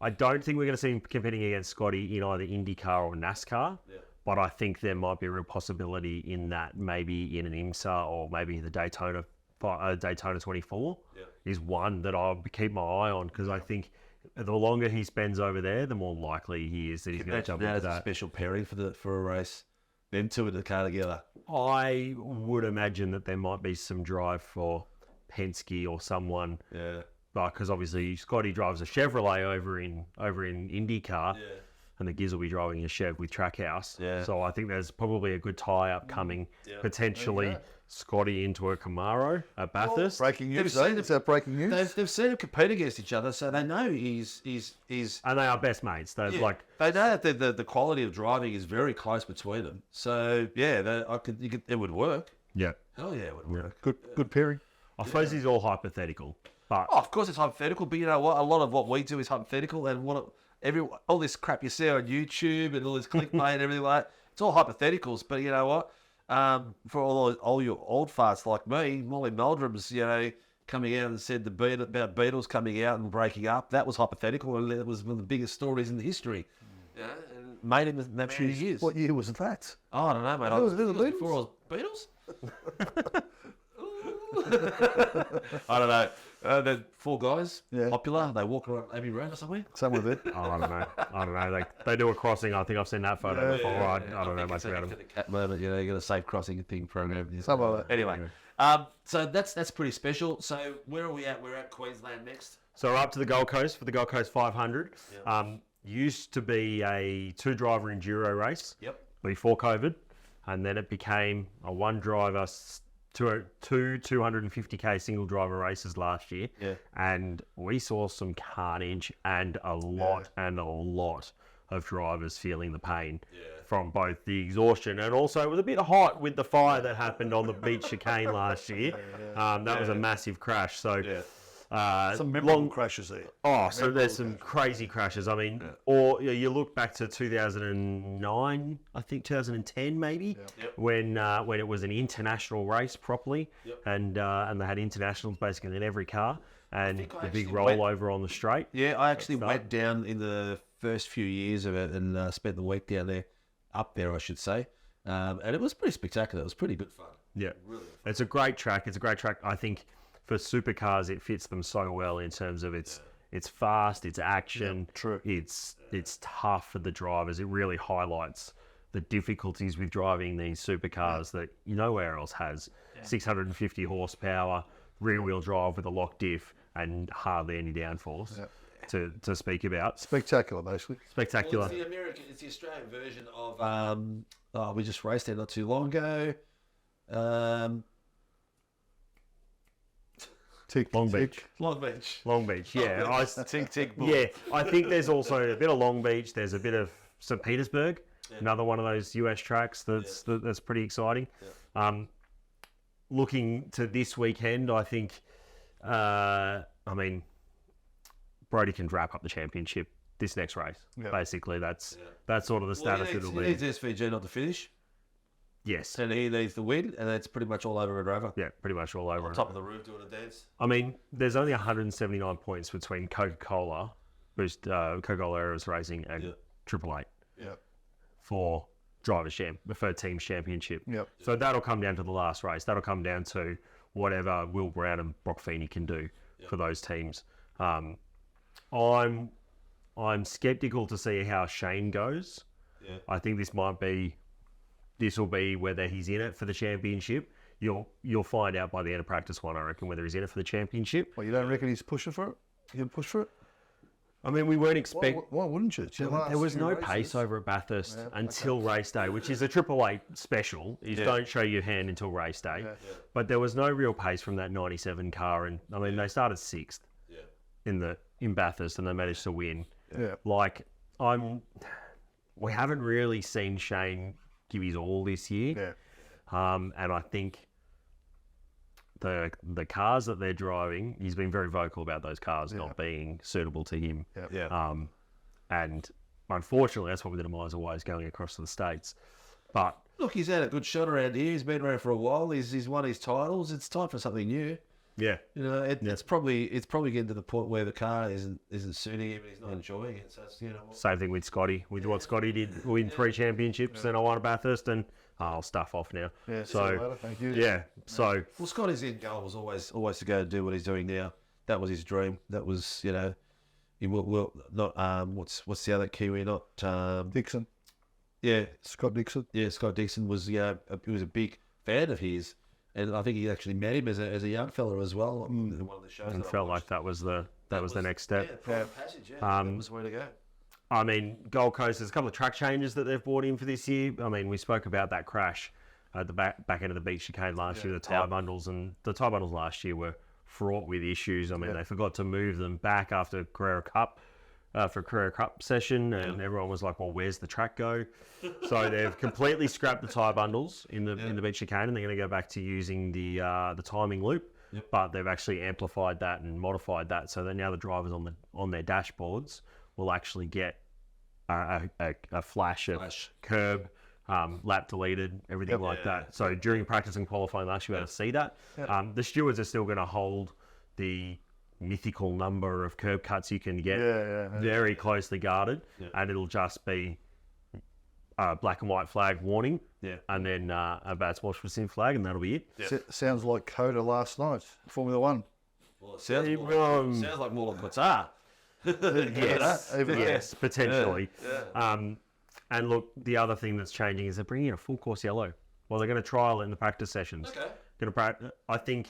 I don't think we're going to see him competing against Scotty in either IndyCar or NASCAR. Yeah. But I think there might be a real possibility in that maybe in an IMSA or maybe the Daytona 24 is one that I'll keep my eye on, because I think the longer he spends over there, the more likely he is that he's going to jump into that. A special pairing for a race, then two in the car together. I would imagine that there might be some drive for Penske or someone. Yeah. Because obviously Scotty drives a Chevrolet over in IndyCar. Yeah. And the Giz will be driving a Chev with Trackhouse. Yeah. So I think there's probably a good tie-up coming, potentially Scotty into a Camaro at Bathurst. Breaking news, is that breaking news? They've seen him compete against each other, so they know he's and they are best mates. They know that the quality of driving is very close between them. So it would work. Yeah. Hell yeah, it would work. Good pairing. I suppose he's all hypothetical, but of course it's hypothetical. But you know what? A lot of what we do is hypothetical, and all this crap you see on YouTube and all this clickbait and everything like that, it's all hypotheticals. But you know what? For all your old farts like me, Molly Meldrum's, coming out and said about Beatles coming out and breaking up, that was hypothetical, and it was one of the biggest stories in the history. Yeah, and made him that many years. What year was that? Oh, I don't know, mate. Was it before I was Beatles? I don't know. The four guys, popular. They walk around Abbey Road or somewhere. Somewhere there. Oh, I don't know. They do a crossing. I think I've seen that photo before. I don't know much about them. Moment, you got a safe crossing thing program. Something like that. Anyway, so that's pretty special. So where are we at? We're at Queensland next. So we're up to the Gold Coast for the Gold Coast 500. Yep. Used to be a 2-driver enduro race. Yep. Before COVID, and then it became a 1-driver. Two 250k single driver races last year, and we saw some carnage and a lot of drivers feeling the pain from both the exhaustion and also it was a bit hot with the fire that happened on the beach chicane last year. That was a massive crash. So some memorable crashes there. So there's some crazy crashes. I mean, or you look back to 2009, I think 2010 maybe, when it was an international race properly, and they had internationals basically in every car, and the big rollover on the straight. Yeah, I actually went down in the first few years of it and spent the week down there, up there I should say, and it was pretty spectacular. It was pretty good fun. Yeah, really fun. It's a great track. I think. For supercars, it fits them so well in terms of it's fast, it's action, it's tough for the drivers. It really highlights the difficulties with driving these supercars that nowhere else has. 650 horsepower, rear-wheel drive with a lock diff and hardly any downforce to speak about. Spectacular, basically. Spectacular. Well, it's the Australian version of we just raced there not too long ago. Long Beach. Long Beach. Long Beach, yeah. Tick, tick, boom. Yeah, I think there's also a bit of Long Beach. There's a bit of St. Petersburg, another one of those US tracks that's pretty exciting. Looking to this weekend, I think, I mean, Brody can wrap up the championship this next race. Yeah. Basically, that's sort of the status it'll He be. needs SVG not to finish, Yes. and he needs the win, and that's pretty much all over Red Rover. Yeah, pretty much all over. On top of the roof doing a dance. I mean, there's only 179 points between Coca-Cola, Coca-Cola Aeros Racing, and Triple Eight Yep. for Teams Championship. Yep. So that'll come down to the last race. That'll come down to whatever Will Brown and Brock Feeney can do for those teams. I'm skeptical to see how Shane goes. Yeah. I think this will be whether he's in it for the championship. You'll find out by the end of practice one, I reckon, whether he's in it for the championship. Well, you don't reckon he's pushing for it? He'll push for it? I mean, we weren't expecting. Why wouldn't you? There was no pace over at Bathurst until race day, which is a Triple Eight special. Is don't show your hand until race day. But there was no real pace from that 97 car, and I mean they started sixth in Bathurst, and they managed to win. Yeah. Like we haven't really seen Shane give his all this year, and I think the cars that they're driving, he's been very vocal about those cars not being suitable to him. And unfortunately, that's probably the demise of why he's going across to the States. But Look, he's had a good shot around here. He's been around for a while. He's won his titles. It's time for something new. yeah, You know, it's probably getting to the point where the car isn't suiting him and he's not enjoying it. So it's, same thing with Scotty. With what Scotty did, win 3 championships, then I won at Bathurst, and I'll stuff off now. Yeah, see so you later, thank you. yeah, so well, Scotty's end goal was always to go and do what he's doing now. That was his dream. That was he will not what's the other Kiwi? Not Dixon. yeah, Scott Dixon. yeah. Scott Dixon was he was a big fan of his, and I think he actually met him as a young fella as well. In one of the shows, and that I felt like watched. that was the next step. Yeah, prime passage. Yeah, that was where to go. I mean, Gold Coast, there's a couple of track changes that they've brought in for this year. I mean, we spoke about that crash at the back end of the beach chicane last year, the tyre bundles, and the tyre bundles last year were fraught with issues. I mean, they forgot to move them back after Carrera Cup, for Carrera Cup session, and everyone was like, well, where's the track go? So they've completely scrapped the tyre bundles in the beach chicane, and they're going to go back to using the timing loop. But they've actually amplified that and modified that so that now the drivers on their dashboards will actually get a flash of curb, lap deleted, everything like that. So during practice and qualifying last year, we had to see that. The stewards are still going to hold the mythical number of curb cuts you can get very closely guarded, and it'll just be black and white flag warning, and then a bad spot for sin flag, and that'll be it. Sounds like Coda last night, Formula One. Well, it sounds like more like Qatar. Yes, potentially. And look, the other thing that's changing is they're bringing in a full course yellow. Well, they're going to trial it in the practice sessions. Okay. I think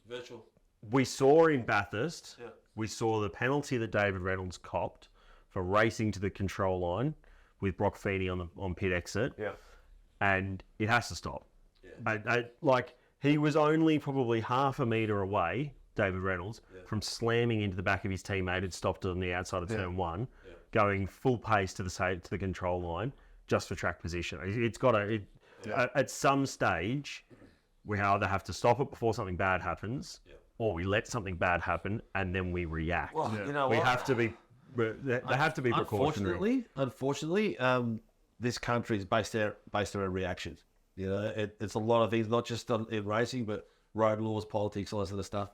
Virtual. we saw in Bathurst, we saw the penalty that David Reynolds copped for racing to the control line with Brock Feeney on pit exit. Yeah. And it has to stop. Yeah. Like, he was only probably half a metre away, David Reynolds, from slamming into the back of his teammate who'd stopped on the outside of turn one, going full pace to the control line just for track position. It's got to... At some stage, we either have to stop it before something bad happens, or we let something bad happen and then we react. Well, you know we what? have to be... They have to be precautionary. Unfortunately, this country is based around reactions. You know, it's a lot of things, not just in racing, but road laws, politics, all that sort of stuff.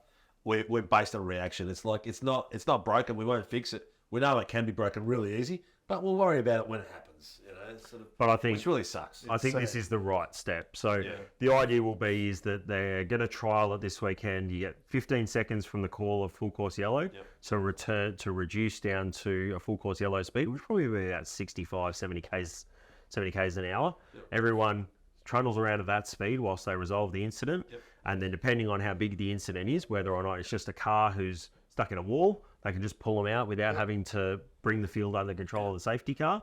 We're based on reaction. It's like it's not broken. We won't fix it. We know it can be broken really easy, but we'll worry about it when it happens. You know, sort of. But I think which really sucks. I think this is the right step. So the idea will be is that they're going to trial it this weekend. You get 15 seconds from the call of full course yellow. So reduce down to a full course yellow speed, which probably be about 65, 70 k's an hour. Everyone trundles around at that speed whilst they resolve the incident, And then depending on how big the incident is, whether or not it's just a car who's stuck in a wall, they can just pull them out without having to bring the field under control of the safety car.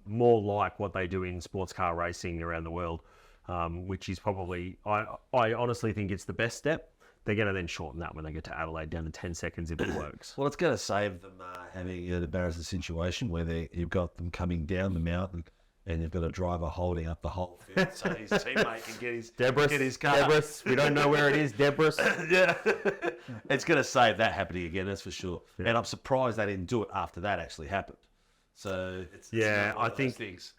More like what they do in sports car racing around the world, which is probably, I honestly think it's the best step. They're going to then shorten that when they get to Adelaide down to 10 seconds if it works. Well, it's going to save them having an embarrassing situation where you've got them coming down the mountain and you've got a driver holding up the whole field so his teammate can get his car. Debris, we don't know where it is, Debris. Yeah. It's going to save that happening again, that's for sure. Yeah. And I'm surprised they didn't do it after that actually happened. So, it's I think things.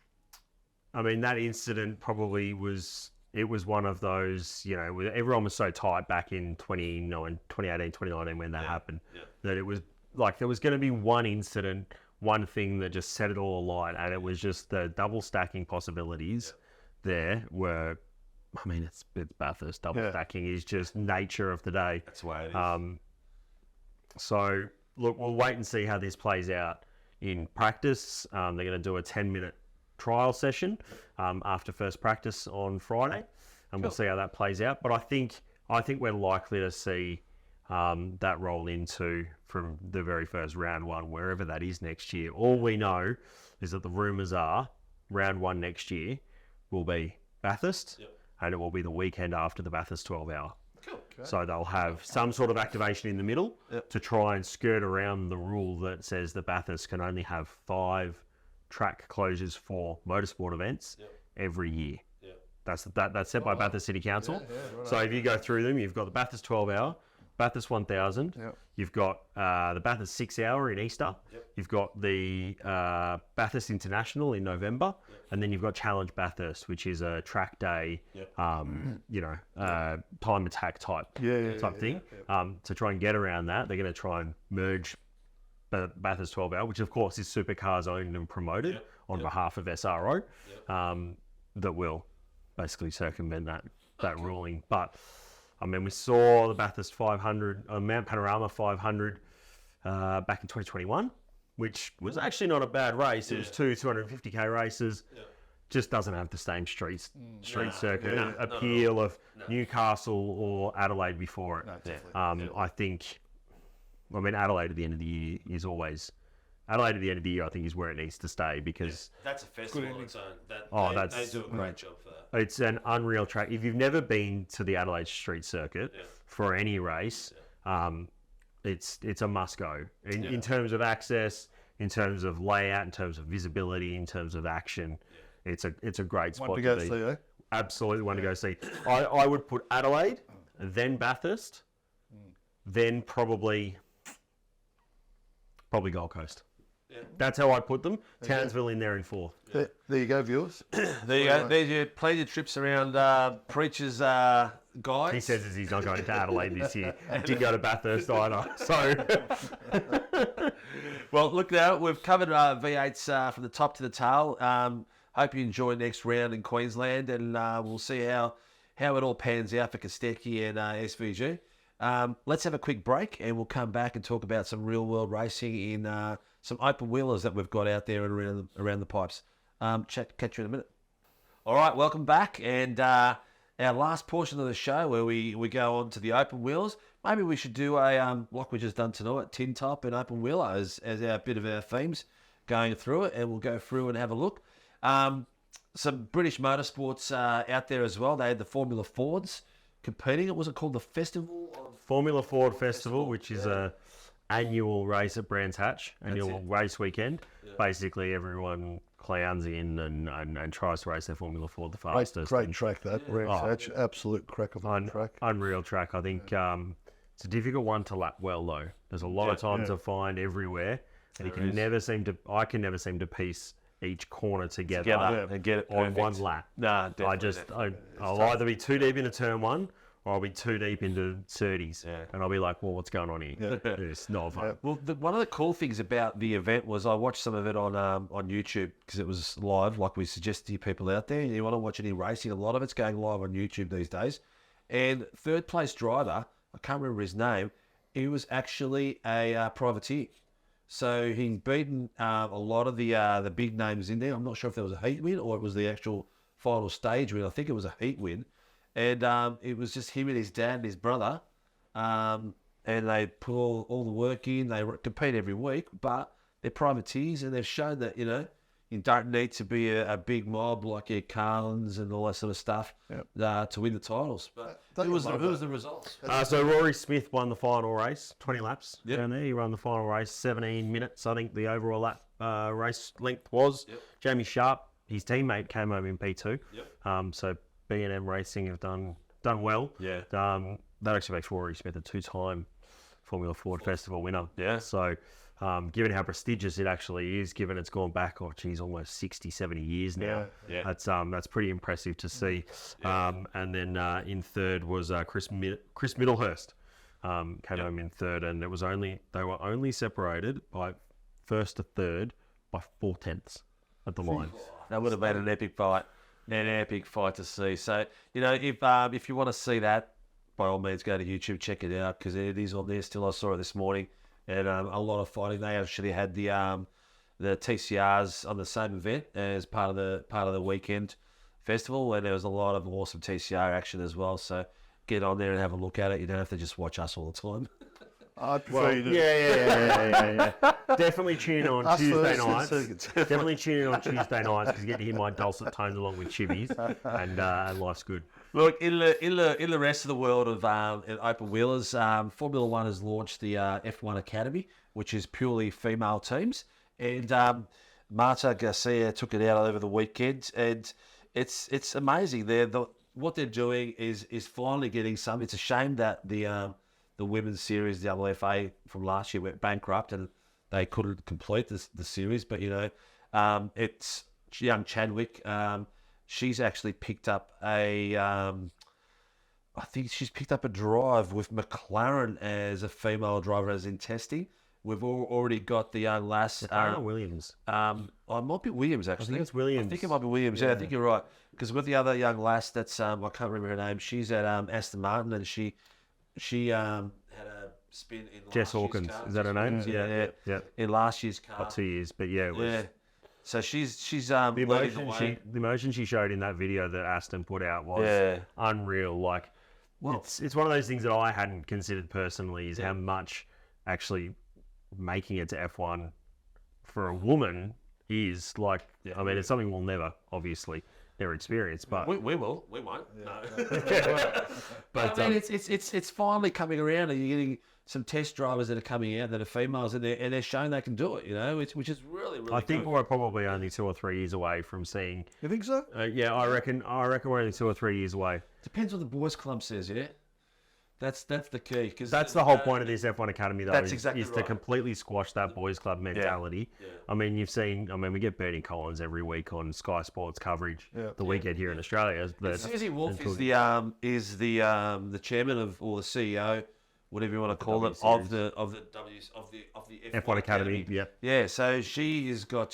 I mean, that incident probably was one of those, everyone was so tight back in 2018, 2019 when that happened, that it was like there was going to be one incident, one thing that just set it all alight, and it was just the double stacking possibilities there were, I mean, it's Bathurst. Double stacking is just nature of the day. That's the way it is. So, look, we'll wait and see how this plays out in practice. They're going to do a 10-minute trial session after first practice on Friday, and we'll see how that plays out. But I think we're likely to see that roll into from the very first round one, wherever that is next year. All we know is that the rumours are round one next year will be Bathurst, and it will be the weekend after the Bathurst 12-hour. Cool. Okay. So they'll have some sort of activation in the middle to try and skirt around the rule that says the Bathurst can only have 5 track closures for motorsport events every year. That's set by Bathurst City Council. So if you go through them, you've got the Bathurst 12-hour, Bathurst 1000. You've got the Bathurst 6-hour in Easter. You've got the Bathurst International in November, and then you've got Challenge Bathurst, which is a track day, time attack type thing. To try and get around that, they're going to try and merge Bathurst 12-hour, which of course is Supercars owned and promoted on behalf of SRO, that will basically circumvent that ruling. But I mean, we saw the Bathurst 500, Mount Panorama 500 back in 2021, which was actually not a bad race. It was 250k races. Just doesn't have the same street circuit appeal of Newcastle or Adelaide before it. I mean, Adelaide at the end of the year is always... Adelaide at the end of the year, I think, is where it needs to stay because... That's a festival on its own. They do a great job for that. It's an unreal track. If you've never been to the Adelaide Street Circuit for any race, it's a must-go. In terms of access, in terms of layout, in terms of visibility, in terms of action, it's a great spot to be. See, Absolutely one to go see. I would put Adelaide, then Bathurst, then probably Gold Coast. That's how I put them. Townsville in there in 4th. There you go, viewers. There you go. There's your plenty of trips around Preacher's guides. He says he's not going to Adelaide this year. Didn't go to Bathurst either. So, well, look now, we've covered V8s from the top to the tail. Hope you enjoy next round in Queensland, and we'll see how it all pans out for Kostecki and SVG. Let's have a quick break, and we'll come back and talk about some real-world racing in some open wheelers that we've got out there and around the pipes. Catch you in a minute. All right, welcome back, and our last portion of the show where we go on to the open wheelers. Maybe we should do a like we just done tonight, tin top and open wheeler as our bit of our themes going through it, and we'll go through and have a look. Some British motorsports out there as well. They had the Formula Fords competing. It wasn't called the Festival of Formula Ford Festival, which is a annual race at Brands Hatch, annual race weekend. Basically, everyone clowns in and tries to race their Formula Ford the fastest. Great track, that Brands Hatch. Absolute crack of a track. Unreal track. I think it's a difficult one to lap well, though. There's a lot of times to find everywhere, and I can never seem to piece each corner together and get it on one lap. Nah, definitely. I'll either be too deep into turn 1 or I'll be too deep into 30s, and I'll be like, well, what's going on here? It's not fun. Well, one of the cool things about the event was I watched some of it on YouTube because it was live, like we suggest to you people out there. You want to watch any racing, a lot of it's going live on YouTube these days. And third place driver, I can't remember his name, he was actually a privateer. So he'd beaten a lot of the big names in there. I'm not sure if there was a heat win or it was the actual final stage win. I think it was a heat win. and it was just him and his dad and his brother, and they put all the work in. They compete every week, but they're privateers, and they've shown that you don't need to be a big mob like your Carlins and all that sort of stuff to win the titles. But who was the results? So Rory Smith won the final race, 20 laps down there. He ran the final race, 17 minutes, I think the overall lap race length was. Jamie Sharp, his teammate, came home in P2. So B&M Racing have done well. That actually makes Rory Smith a 2-time Formula Ford Festival winner. So given how prestigious it actually is, given it's gone back, almost 60, 70 years now. That's pretty impressive to see. And then in third was Chris Middlehurst. Came home in third, and they were only separated by first to third by 4/10 at the line. That would have been an epic fight to see. So if you want to see that, by all means, go to YouTube, check it out, because it is on there still. I saw it this morning, and a lot of fighting. They actually had the TCRs on the same event as part of the weekend festival, and there was a lot of awesome TCR action as well. So get on there and have a look at it. You don't have to just watch us all the time. I prefer you to. Yeah. Definitely tune in on Tuesday nights. Definitely tune in on Tuesday nights, because you get to hear my dulcet tones along with Chibby's, and life's good. Look, in the rest of the world of open wheelers, Formula One has launched the F1 Academy, which is purely female teams, and Marta Garcia took it out over the weekend, and it's amazing. What they're doing is finally getting some. It's a shame that the women's series, the WFA from last year, went bankrupt and they couldn't complete the series. But it's young Chadwick. She's actually picked up I think she's picked up a drive with McLaren as a female driver, as in testing. We've already got the young lass. Williams. I might be Williams, actually. I think it's Williams. I think it might be Williams. Yeah, I think you're right. Because we've got the other young lass that's, I can't remember her name. She's at Aston Martin, and she had a spin in last Jess Hawkins. year's car. Is that her name? Yeah. In last year's car. About 2 years, but it was... Yeah. So she's the emotion she showed in that video that Aston put out was unreal. Like, it's one of those things that I hadn't considered personally, is how much actually making it to F1 for a woman is like. I mean, it's something we'll never experience, but we will. We won't. No. But I mean, it's finally coming around, and you're getting some test drivers that are coming out that are females, and they're showing they can do it. Which is really I think we're probably only 2 or 3 years away from seeing. You think so? Yeah, I reckon we're only 2 or 3 years away. Depends what the boys' club says. Yeah. That's the key. Cause that's the whole point of this F1 Academy, though. That's exactly is to completely squash that boys' club mentality. Yeah. I mean, we get Bernie Collins every week on Sky Sports coverage. The weekend here in Australia. Susie Wolf is the chairman of, or the CEO, whatever you want to call it, of the F1 Academy. Yeah. So she's got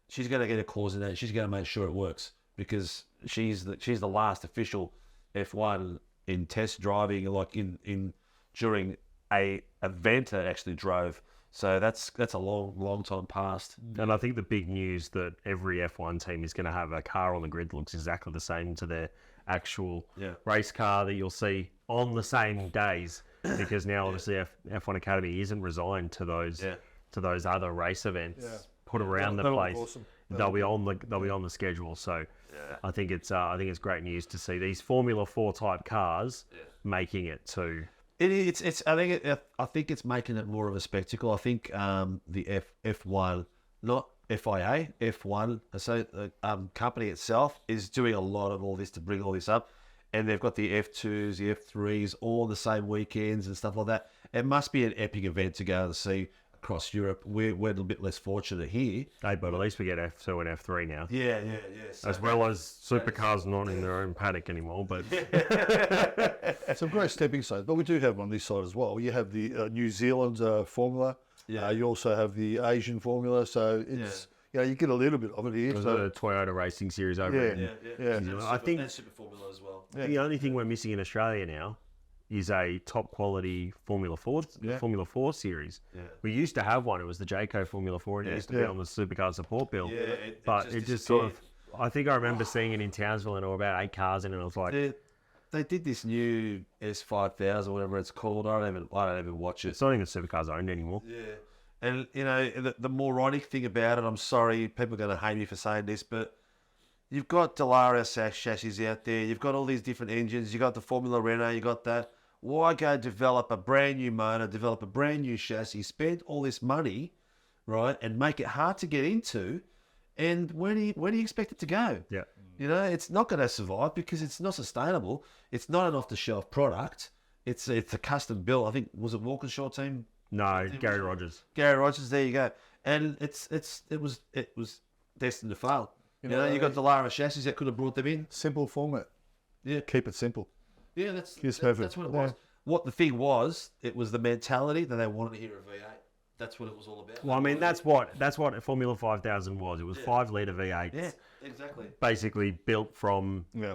she's going to get a clause in that. She's going to make sure it works, because she's the last official F1 in test driving, like during a event that actually drove. So that's a long time past. And I think the big news that every F1 team is going to have a car on the grid that looks exactly the same to their actual race car that you'll see on the same days, because now obviously F1 Academy isn't resigned to those other race events put around the place. Awesome. They'll be on the schedule. So I think it's great news to see these Formula 4 type cars making it to. I think it's making it more of a spectacle. I think the F1, not FIA, F1, so company itself is doing a lot of all this to bring all this up, and they've got the F2s, the F3s, all the same weekends and stuff like that. It must be an epic event to go and see across Europe. We're a little bit less fortunate here. Hey, but at least we get F2 and F3 now. Yeah. So, as well as Supercars not in their own paddock anymore, but... Some great stepping stones, but we do have on this side as well. You have the New Zealand Formula. You also have the Asian Formula, so it's... you get a little bit of it here. There's a Toyota Racing Series over Yeah. I think and Super Formula as well. The only thing we're missing in Australia now is a top quality Formula 4 series. We used to have one. It was the Jayco Formula 4, and it used to be on the Supercar support bill. But it just sort of... I think I remember seeing it in Townsville, and there were about 8 cars in it, and I was like, they did this new S5000 or whatever it's called. I don't even watch it. It's not even Supercars owned anymore. Yeah. And, you know, the moronic thing about it, I'm sorry, people are going to hate me for saying this, but you've got Dallara chassis out there. You've got all these different engines. You've got the Formula Renault. You got that. Why go develop a brand new motor, develop a brand new chassis, spend all this money, right, and make it hard to get into? And where do you expect it to go? Yeah. You know, it's not going to survive because it's not sustainable. It's not an off-the-shelf product. It's a custom built. I think, was it Walkinshaw team? No, Gary Rogers. Gary Rogers, there you go. And it was destined to fail. You know, you got Dallara chassis that could have brought them in. Simple format. Yeah. Keep it simple. Yeah, that's have what it it. was. What the thing was, it was the mentality that they wanted to hear a V8. That's what it was all about. Well, I mean, that's what a Formula 5000 was. It was 5-litre V8s. Yeah, exactly. Basically built from Yeah.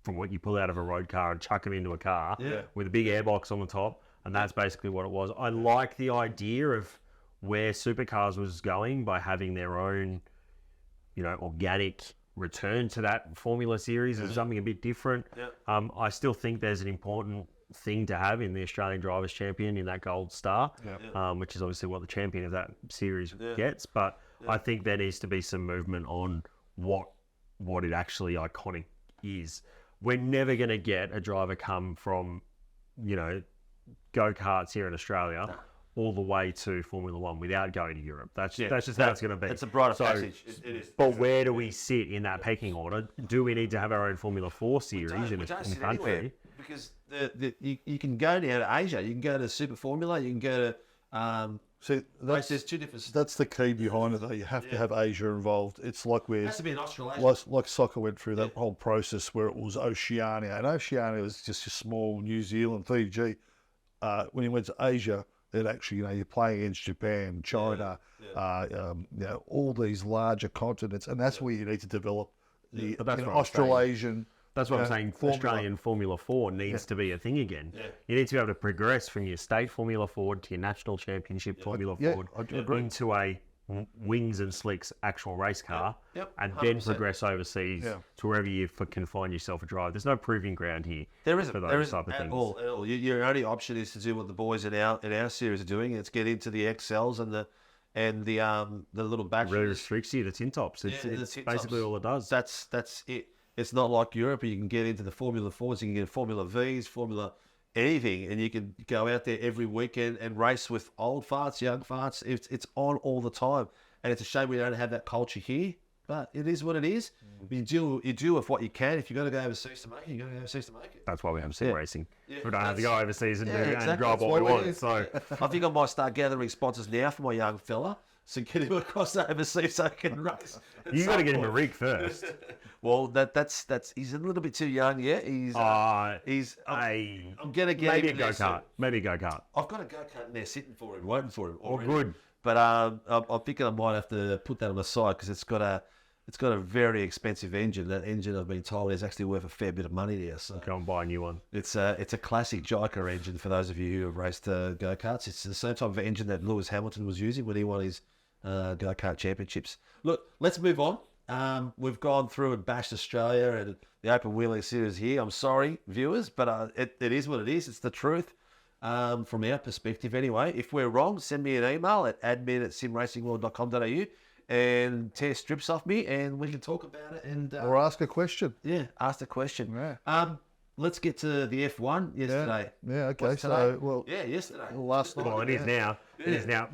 what you pull out of a road car and chuck them into a car Yeah. with a big airbox on the top. And that's basically what it was. I like the idea of where Supercars was going by having their own, you know, organic return to that Formula series as something a bit different. Yeah. I still think there's an important thing to have in the Australian Drivers' Champion in that gold star, which is obviously what the champion of that series gets. But I think there needs to be some movement on what it actually iconic is. We're never going to get a driver come from, you know, go-karts here in Australia all the way to Formula One without going to Europe. That's just how it's going to be. It's a brighter passage. It is. But where do we sit in that pecking order? Do we need to have our own Formula 4 series in We the don't sit country? anywhere because you can go down to Asia. You can go to Super Formula. You can go to See, there's two different. that's the key behind it, though. You have to have Asia involved. It's like It where has to be an Australasian. like soccer went through that whole process where it was Oceania, and Oceania was just a small New Zealand, Fiji. When you went to Asia, it actually, you know, you're playing against Japan, China, you know, all these larger continents, and that's where you need to develop the But that's you know, what I'm saying. Australasian. That's what I'm Yeah, saying. Formula. Australian Formula 4 needs to be a thing again. Yeah. You need to be able to progress from your state Formula Ford to your national championship Formula yeah, Ford I do agree. into a wings and slicks actual race car, Yep, and then 100%. progress overseas to wherever you can find yourself a drive. There's no proving ground here. There isn't. for those There type isn't of at things. all. At all. Your only option is to do what the boys in our series are doing. It's get into the XLs and the little batteries. Really restricts you. The tin tops. It's, Yeah, the it's tin basically tops. all it does. That's it. It's not like Europe. You can get into the Formula 4s, you can get Formula Vs, Formula anything, and you can go out there every weekend and race with old farts, young farts. It's on all the time, and it's a shame we don't have that culture here. But it is what it is. You do with what you can. If you've got to go overseas to make it, you got to go overseas to make it. That's why we have sim Yeah. racing. Yeah, We don't have to go overseas and, yeah, and exactly. drive That's what we why we want. do. So I think I might start gathering sponsors now for my young fella, so get him across overseas so he can race. at you got to some get him a point. rig first. Well, that's he's a little bit too young yet. He's I'm gonna get maybe a him in there go soon. kart. Maybe a go kart. I've got a go-kart in there sitting for him, waiting for him. Oh, already. good. But I'm thinking I might have to put that on the side because it's got a very expensive engine. That engine, I've been told, is actually worth a fair bit of money there. So Go and buy a new one. it's a classic Jiker engine for those of you who have raced go-karts. It's the same type of engine that Lewis Hamilton was using when he won his go-kart championships. Look, let's move on. We've gone through and bashed Australia and the Open Wheeling Series here. I'm sorry, viewers, but it is what it is. It's the truth from our perspective anyway. If we're wrong, send me an email at admin@simracingworld.com.au and tear strips off me and we can talk about it and Or ask a question. ask the question. Yeah. Let's get to the F1 yesterday. Yeah, okay. What's So, today? well, Yesterday. last night. Well, it is now. It is now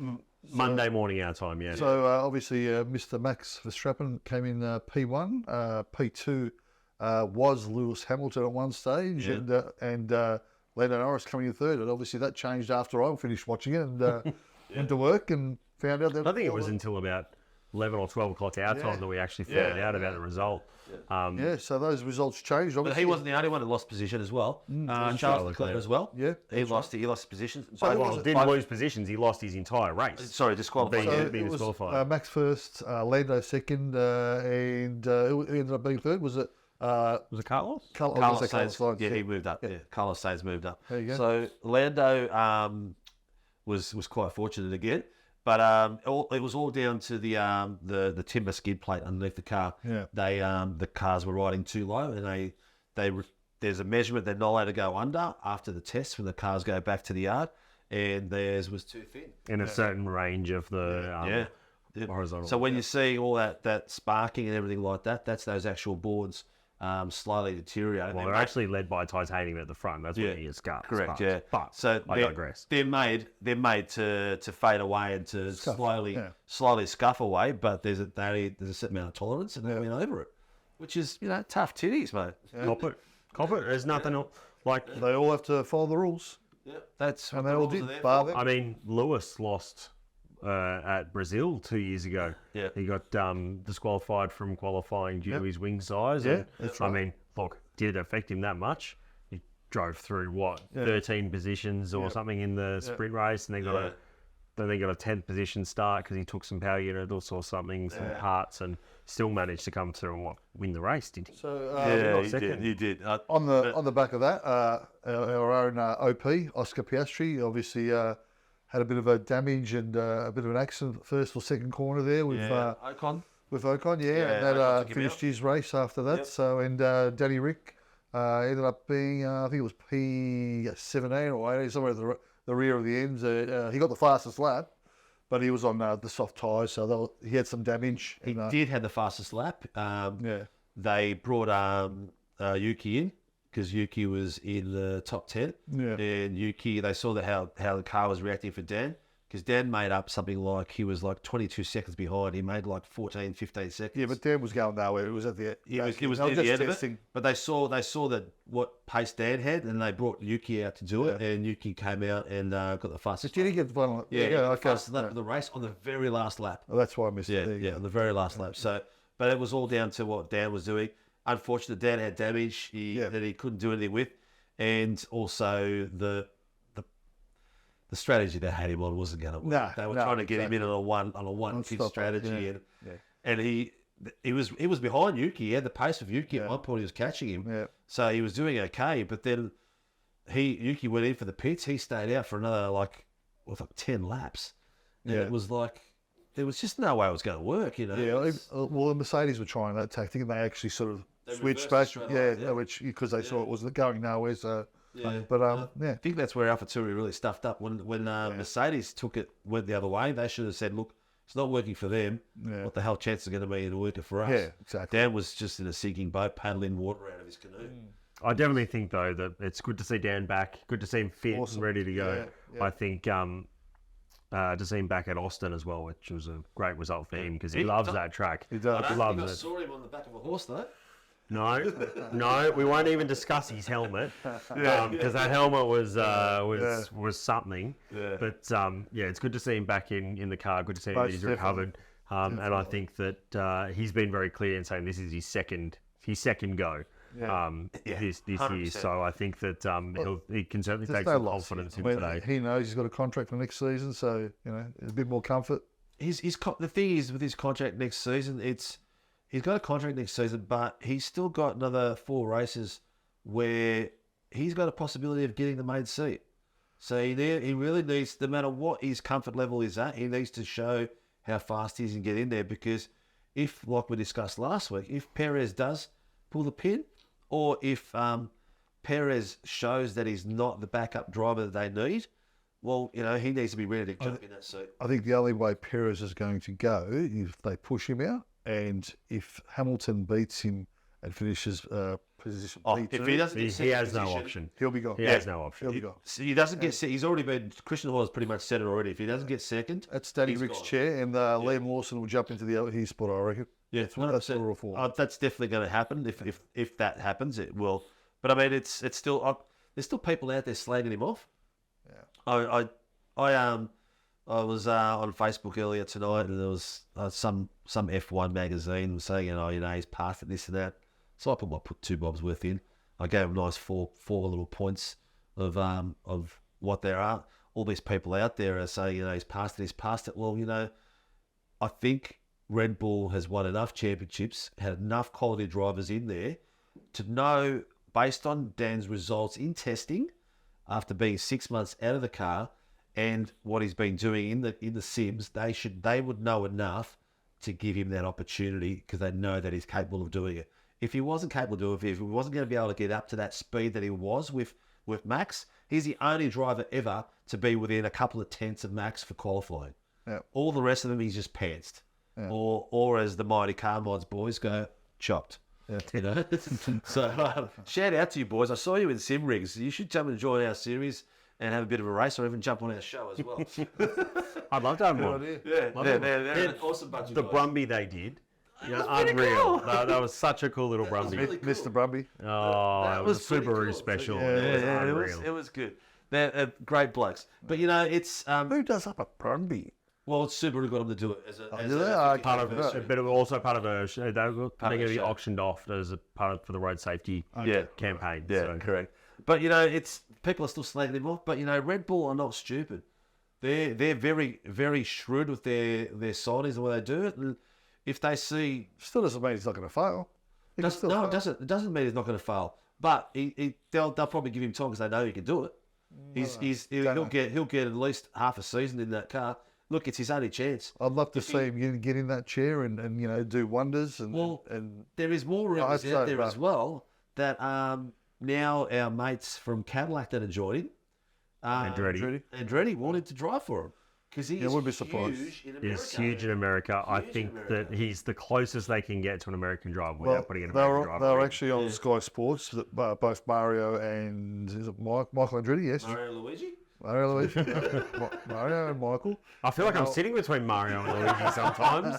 Monday morning our time. Yeah. So obviously, Mr. Max Verstappen came in P1. P2 was Lewis Hamilton at one stage, and Lando Norris coming in third. And obviously, that changed after I finished watching it and went to work and found out that I think it was until about 11 or 12 o'clock our time that we actually found out about the result. So those results changed. But Obviously, he wasn't the only one who lost position as well. Charles Charles Leclerc Leclerc. as well. Yeah, he lost his position. So who Well, was it? didn't lose positions. He lost his entire race. Sorry, disqualified. Being- So being it was disqualified. Max first, Lando second, and who ended up being third? Was it Was it Carlos? Carlos Carlos Sainz, Sainz, he moved up. Yeah, Carlos Sainz moved up. There you go. So Lando was quite fortunate again, but it was all down to the timber skid plate underneath the car. Yeah. The cars were riding too low, and they there's a measurement they're not allowed to go under after the test when the cars go back to the yard, and theirs was too thin. In a certain range of the horizontal. So when you see all that sparking and everything like that, that's those actual boards slightly deteriorating. Well, they're actually led by titanium at the front. That's what you get sparks. Correct, yeah. But so I digress. They're made to fade away and to slowly scuff away, but there's a certain amount of tolerance, and they went over it, which is tough titties, mate. Cop it. There's nothing else. Like They all have to follow the rules. Yeah, that's And what they the all rules are did, there bar for. them. I mean, Lewis lost at Brazil 2 years ago. Yeah. He got disqualified from qualifying due to his wing size. Yeah, and, that's I right. mean, look, did it affect him that much? He drove through 13 positions or something in the sprint race, and then got a 10th position start because he took some power unit or something, some parts, and still managed to come through and win the race, didn't he? So He did. on the back of that, our own OP Oscar Piastri obviously had a bit of a damage and a bit of an accident first or second corner there with Ocon. with Ocon, and Ocon that took him finished out. his race after that. Yep. So and Danny Rick ended up being I think it was P17 or 18, somewhere at the rear of the ends. He got the fastest lap, but he was on the soft tyres, so he had some damage. He did have the fastest lap. Yeah. They brought Yuki in because Yuki was in the top 10. Yeah. And Yuki, they saw how the car was reacting for Dan, because Dan made up something like he was like 22 seconds behind. He made like 14, 15 seconds. Yeah, but Dan was going nowhere. It was at the It was they near were the just end of testing. it. But they saw that what pace Dan had, and they brought Yuki out to do it. And Yuki came out and got the fastest. Did he get one? Yeah, the okay. fastest lap of the race on the very last lap. Oh, that's why I missed Yeah, it. There you on the very last lap. So, but it was all down to what Dan was doing. Unfortunately, Dan had damage that he couldn't do anything with, and also the strategy they had him on wasn't going to work. No, They were no, trying to get him in exactly. on a one kick stop it, strategy, yeah. and he was behind Yuki. He had the pace of Yuki at one point. He was catching him, Yeah. so he was doing okay. But then Yuki went in for the pits. He stayed out for another like 10 laps, and Yeah. it was like there was just no way it was going to work. Yeah, well, the Mercedes were trying that tactic, and they actually sort of switched back. reversed it straight away, Which because they saw it wasn't going nowhere. So, Yeah. but I think that's where AlphaTauri really stuffed up. When Mercedes went the other way, they should have said, "Look, it's not working for them. Yeah. What the hell chance is going to be in working for us?" Yeah, exactly. Dan was just in a sinking boat, paddling water out of his canoe. I definitely think, though, that it's good to see Dan back. Good to see him fit Awesome. and ready to go. Yeah. I think to see him back at Austin as well, which was a great result for him because he loves that track. He does. I loves think I it. saw him on the back of a horse though. No, we won't even discuss his helmet because that helmet was something. Yeah. But it's good to see him back in the car. Good to see him that Most he's definitely. recovered. And I think that he's been very clear in saying this is his second go. This year. 100%. So I think that he can certainly There's take no some loss. confidence I in mean, today. he knows he's got a contract for next season, so a bit more comfort. The thing is with his contract next season, he's got a contract next season, but he's still got another 4 races where he's got a possibility of getting the main seat. So he really needs, no matter what his comfort level is at, he needs to show how fast he is and get in there, because if, like we discussed last week, if Perez does pull the pin, or if Perez shows that he's not the backup driver that they need, well, he needs to be ready to jump in that seat. I think the only way Perez is going to go is if they push him out, and if Hamilton beats him and finishes position P2, If he doesn't get He second has no position, option. he'll be gone. He has no option. He'll be gone. So he doesn't get. He's already been. Christian Horner's pretty much said it already. If he doesn't get second, That's Danny he's Rick's gone. chair, and Liam Lawson will jump into his spot, I reckon. Yeah, That's 100%. what we're for. That's definitely going to happen. If that happens, it will. But I mean, it's still there's still people out there slagging him off. Yeah. I was on Facebook earlier tonight, and there was some F1 magazine was saying, he's passed it, this and that. So I put 2 bobs worth in. I gave him nice four little points of what there are. All these people out there are saying, he's passed it. Well, I think Red Bull has won enough championships, had enough quality drivers in there to know, based on Dan's results in testing, after being 6 months out of the car, and what he's been doing in the sims, they would know enough to give him that opportunity, because they know that he's capable of doing it. if he wasn't capable of doing it, if he wasn't going to be able to get up to that speed that he was with Max, he's the only driver ever to be within a couple of tenths of Max for qualifying. Yeah. All the rest of them, he's just pantsed. Yeah. Or as the Mighty Car Mods boys go, chopped. Yeah. You know? So shout out to you boys. I saw you in sim rigs. You should come and join our series and have a bit of a race, or even jump on our show as well. I'd love to have one. Yeah, they're an awesome bunch of The guys. Brumby they did. Unreal. That was such a cool little Brumby. really cool. Mr. Brumby. Oh, That it was a was pretty Subaru cool. special. Yeah, It was unreal. it was good. They're great blokes. But, you know, it's... Who does up a Brumby? well, it's Subaru got them to do it as a... do they? Part of anniversary. but also part of a they're going Part of to a be show. auctioned off as a part of for the road safety Yeah. campaign. Yeah, so. correct. But, you know, it's people are still slagging them off. But, you know, Red Bull are not stupid. They're very, very shrewd with their signings and what they do it. And if they see... Still doesn't mean he's not going to fail. He can still fail. It doesn't mean he's not going to fail. But they'll probably give him time because they know he can do it. He'll get at least half a season in that car. Look, it's his only chance. I'd love to see him get in that chair and you know, do wonders. And There is more rumours hope out so, there but- as well that now our mates from Cadillac that are joining, Andretti want him to drive for him because he is wouldn't be surprised. huge in America. He's huge in America. I Huge in think America. that he's the closest they can get to an American driver well, without putting an they American were, driver. they were in. actually on Sky Sports, both Mario and is it Michael Andretti? Yes, Mario Luigi? Mario, Luigi, Mario and Michael. I feel like I'm sitting between Mario and Luigi sometimes.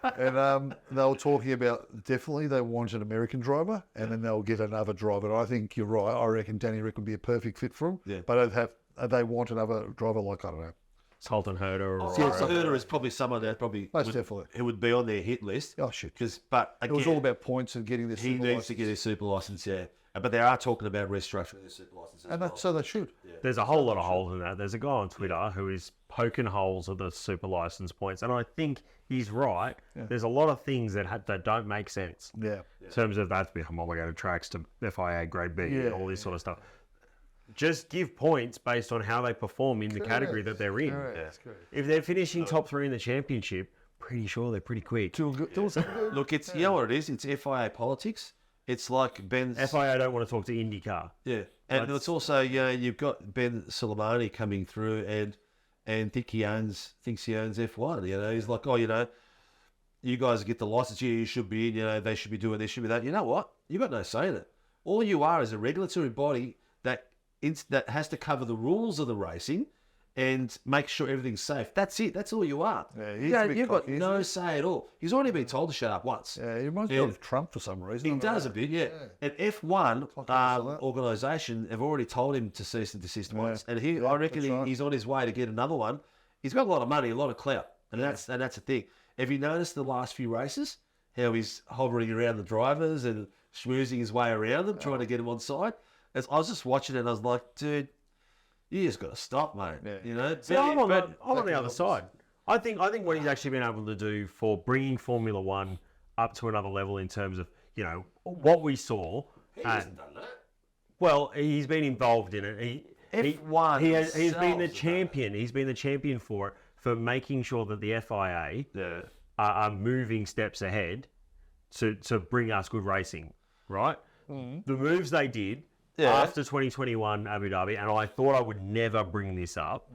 And they were talking about definitely they want an American driver, and then they'll get another driver. And I think you're right. I reckon Danny Rick would be a perfect fit for him. Yeah. But they want another driver like, I don't know. Sultan Herder or Herder is probably someone that Most definitely. it would be on their hit list. Oh shit! But It was again, all about points and getting this. he needs to get his super license, yeah. But they are talking about restructuring his super license as and well. so they should. There's a whole lot of holes in that. There's a guy on Twitter who is poking holes at the super license points, and I think he's right. Yeah. There's a lot of things that don't make sense Yeah. in terms of that to be homologated tracks to FIA grade B and all this sort of stuff. Just give points based on how they perform in the category that they're in. Correct. If they're finishing top 3 in the championship, pretty sure they're pretty quick. Look, it's you know what it is. It's FIA politics. It's like Ben's. FIA don't want to talk to IndyCar. Yeah, and it's also you've got Ben Soleimani coming through and thinks he owns F1. You know, he's like, oh, you know, you guys get the license. Yeah, you should be in. You know, they should be doing this, should be that. You know what? You got no say in it. All you are is a regulatory body that has to cover the rules of the racing and make sure everything's safe. That's it. That's all you are. Yeah, you've got no say at all. He's already been told to shut up once. Yeah, he reminds me of Trump for some reason. He does a bit, yeah. And F1 that. organisation have already told him to cease and desist once, and Yeah, I reckon that's right. he's on his way to get another one. He's got a lot of money, a lot of clout, and that's the thing. Have you noticed the last few races how he's hovering around the drivers and schmoozing his way around them, trying to get them on side? As I was just watching it, and I was like, dude, you just got to stop, mate. Yeah. You know. See, I'm on the other side. I think what he's actually been able to do for bringing Formula One up to another level in terms of, you know, what we saw. He hasn't done that. Well, he's been involved in it. F1 he's been the themselves have champion. He's been the champion for it, for making sure that the FIA are moving steps ahead to bring us good racing, right? The moves they did after 2021 Abu Dhabi, and I thought I would never bring this up,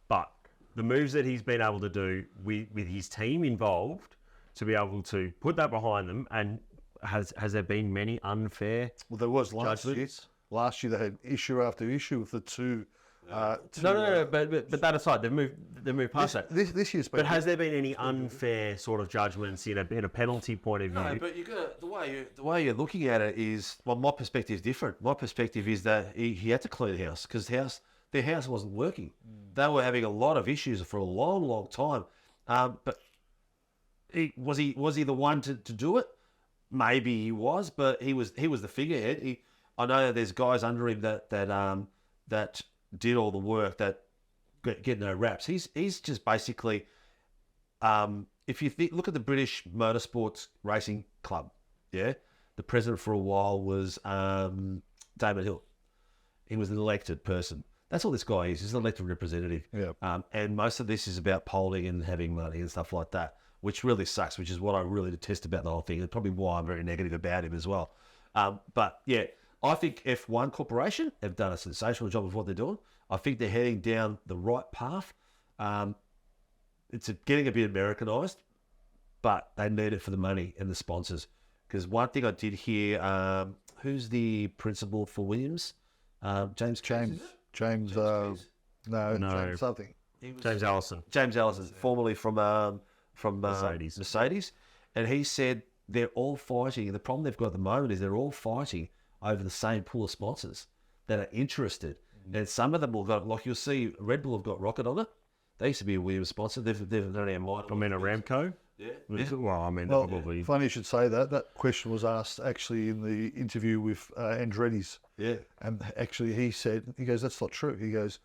but the moves that he's been able to do with his team involved to be able to put that behind them, and has there been many unfair? Well, there was last year. judgments? Last year they had issue after issue with the two. No. But that aside, they've moved past that. This year's been. But has there been any unfair sort of judgments in a penalty point of view? No, but you got the way you're looking at it is, well, my perspective is different. My perspective is that he had to clean house because their house wasn't working. They were having a lot of issues for a long, long time. But was he the one to do it? Maybe he was, but he was the figurehead. I know that there's guys under him that did all the work that get no raps. He's just basically, if you look at the British Motorsports Racing Club, yeah, the president for a while was Damon Hill. He was an elected person. That's all this guy is. He's an elected representative. Yeah. And most of this is about polling and having money and stuff like that. which really sucks, which is what I really detest about the whole thing, and probably why I'm very negative about him as well. But yeah, I think F1 Corporation have done a sensational job of what they're doing. I think they're heading down the right path. It's getting a bit Americanized, but they need it for the money and the sponsors. Because one thing I did hear, who's the principal for Williams? James, James, James something. James Allison. James Allison, formerly from Mercedes. Mercedes, and he said they're all fighting. The problem they've got at the moment is they're all fighting over the same pool of sponsors that are interested. And some of them will got, like you'll see, Red Bull have got Rocket on it. They used to be a Williams sponsor. They've only a minor. I mean, Aramco. Yeah. Well, I mean, Well, probably. funny you should say that. That question was asked actually in the interview with Andretti's. Yeah. And actually he goes, that's not true. He goes,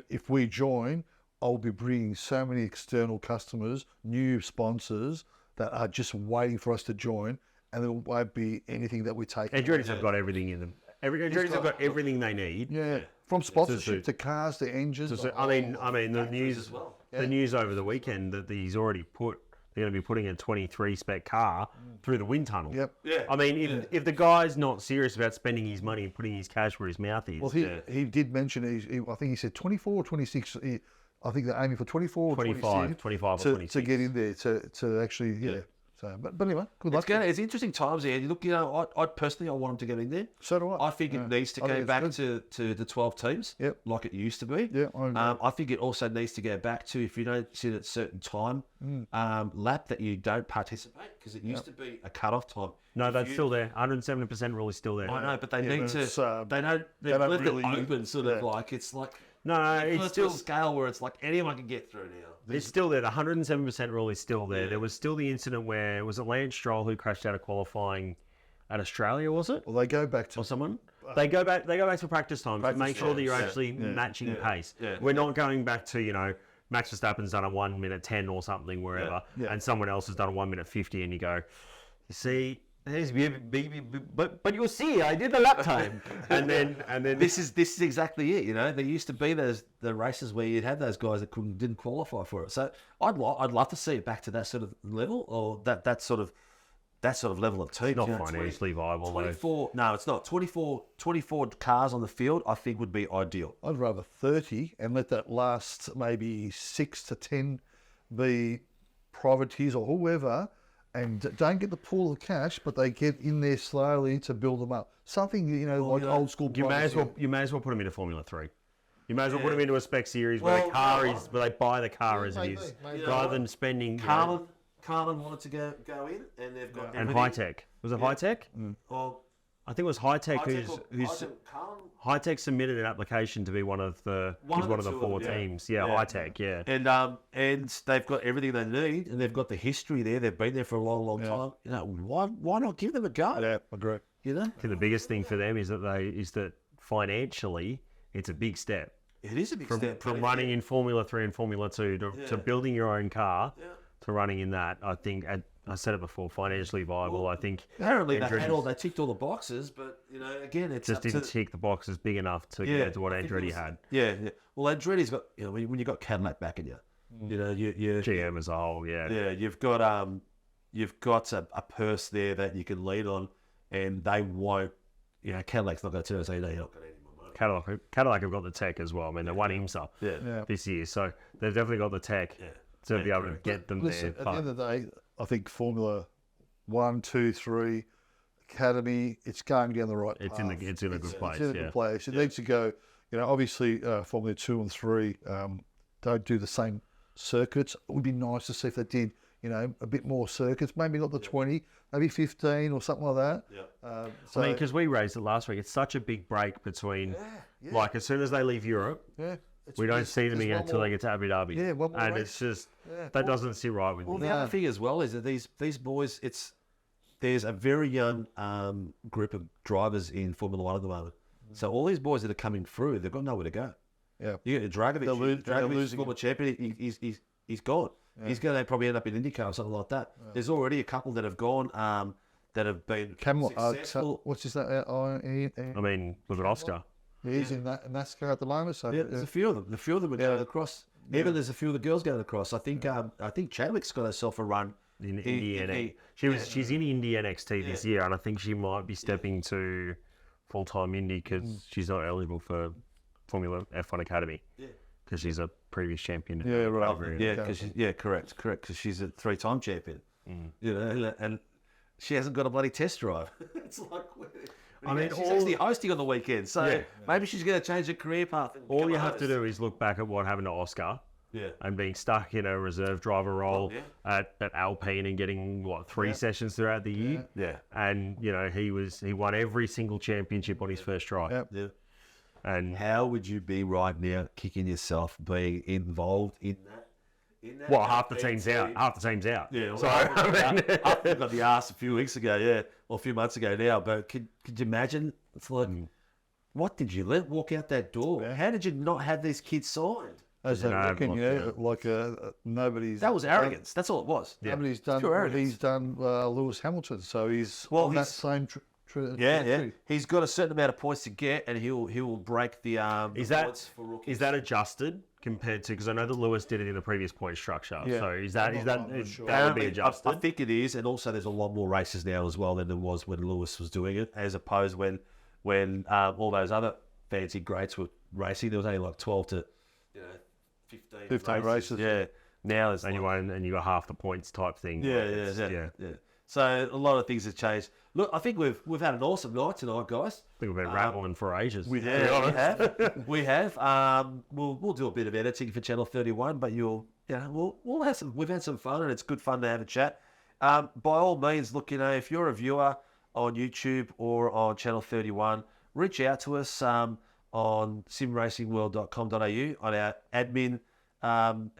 if we join, I'll be bringing so many external customers, new sponsors that are just waiting for us to join, and there won't be anything that we take. Andretti's have got everything in them. Andretti's have got everything they need. Yeah, from sponsorship to cars to engines. I mean, the news as well. The news over the weekend that he's already they're going to be putting a 23 spec car through the wind tunnel. Yep. Yeah. I mean, if the guy's not serious about spending his money and putting his cash where his mouth is. Well, he did mention, I think he said 24 or 26. I think they're aiming for 24 or 25 or 26. To get in there to actually, yeah. So, but anyway, good luck. It's interesting times here. Look, you know, I personally want them to get in there. So do I. I think it needs to go back to the 12 teams, Yep. like it used to be. Yeah, I agree. I think it also needs to go back to, if you don't sit at a certain time lap, that you don't participate, because it used to be a cut-off time. No, that's still there. 170% rule is still there. I know, but they Yeah, need but to. it's, They don't. They've don't left really- it open, sort of like it's like. No, It's it's still still a scale where it's like anyone can get through now. It's still there. The 107% rule is still there. There was still the incident where was it Lance Stroll who crashed out of qualifying at Australia, was it? Well, they go back to Or someone? They go back to practice time to make sure that you're times, actually matching pace. Yeah. We're not going back to, Max Verstappen's done a 1 minute 10 or something wherever, Yeah. and someone else has done a 1 minute 50, and you go, you see, but you'll see, I did the lap time, and then This is exactly it. You know, there used to be the races where you'd have those guys that didn't qualify for it. So I'd love to see it back to that sort of level, or that sort of level of team. not financially viable. 24. No, it's not. 24 cars on the field, I think, would be ideal. I'd rather 30 and let that last maybe 6 to 10 be privateers or whoever, and don't get the pool of cash, but they get in there slowly to build them up. Something, like old school. You may as well put them into Formula 3. You may as well put them into a spec series where they buy the car as it is, rather than spending. Carlin wanted to go in, and they've got And everything. High Tech, was it High Tech? Well, I think it was High Tech Carlin, High Tech submitted an application to be one of the One of the the two of four them, yeah. teams. Yeah, Yeah. High Tech, yeah. and they've got everything they need, and they've got the history there. They've been there for a long time. You know, why not give them a go? Yeah, I agree. You know, I think the biggest thing for them is that financially it's a big step it is a big step from running in Formula 3 and Formula 2 to building your own car to running in that. I think I said it before, financially viable. I think Apparently Andretti's they ticked all the boxes, but again, it's just up to, didn't tick the boxes big enough to get to what Andretti had. Yeah. Well, Andretti's got when you got Cadillac back in you, you GM as a whole, yeah. you've got a purse there that you can lean on, and they won't. Cadillac's not going to turn and say no, you're not going to any more money. Cadillac have got the tech as well. I mean, they won IMSA this year, so they've definitely got the tech to be able to get them Listen, there. at the end of the day, I think Formula 1, 2, 3, Academy, it's going down the right It's path. in a good place. It's in a good place. It needs to go. Obviously, Formula 2 and 3 don't do the same circuits. It would be nice to see if they did, a bit more circuits. Maybe not the 20, maybe 15 or something like that. Yeah. So, I mean, because we raised it last week, it's such a big break between, like, as soon as they leave Europe, we don't see them again until they get to Abu Dhabi. Yeah, one more and race. it's just that doesn't sit right with Well, me. the other thing as well is that these boys, there's a very young group of drivers in Formula 1 at the moment. So all these boys that are coming through, they've got nowhere to go. Yeah. You get Dragovic. they're Dragovic, losing former champion, he's gone. Yeah. He's going to probably end up in IndyCar or something like that. Yeah. There's already a couple that have gone that have been successful. What's his name? I mean, was it Oscar? He's in NASCAR at the moment. So there's a few of them. A few of them are going across. Even there's a few of the girls going across. I think Chadwick's got herself a run. In Indy NXT. She's in Indy NXT this year, and I think she might be stepping to full-time Indy because she's not eligible for Formula F1 Academy. Yeah. Because she's a previous champion. Yeah, right. Correct. Because she's a 3-time champion. You know, and she hasn't got a bloody test drive. It's like, she's actually hosting on the weekend, so maybe she's going to change her career path. All you have to do is look back at what happened to Oscar. Yeah. And being stuck in a reserve driver role at Alpine and getting 3 sessions throughout the year. Yeah. And you know he won every single championship on his first try. Yep. Yeah. And how would you be right now, kicking yourself, being involved in that? Well, half the team's out. Half the team's out. Yeah. Well, So I got the arse a few weeks ago, or a few months ago now. But could you imagine? It's like, what did you let walk out that door? Yeah. How did you not have these kids signed? As they reckon, nobody's. That was arrogance. That's all it was. Nobody's done. pure arrogance. He's done Lewis Hamilton, so he's Well, on that he's- same. Yeah. He's got a certain amount of points to get, and he will break the Is the that points for rookies. is that adjusted compared to? Because I know that Lewis did it in the previous point structure. Yeah. So is that I'm not sure. that would be Apparently, adjusted? I think it is, and also there's a lot more races now as well than there was when Lewis was doing it, as opposed when all those other fancy greats were racing. There was only like 12 to 15 races. Yeah. Now there's and you got half the points type thing. Yeah. So a lot of things have changed. Look, I think we've had an awesome night tonight, guys. I think we've been rattling for ages. We have. We have. We'll do a bit of editing for Channel 31, but we'll have some. We've had some fun, and it's good fun to have a chat. By all means, look, if you're a viewer on YouTube or on Channel 31, reach out to us on simracingworld.com.au on our admin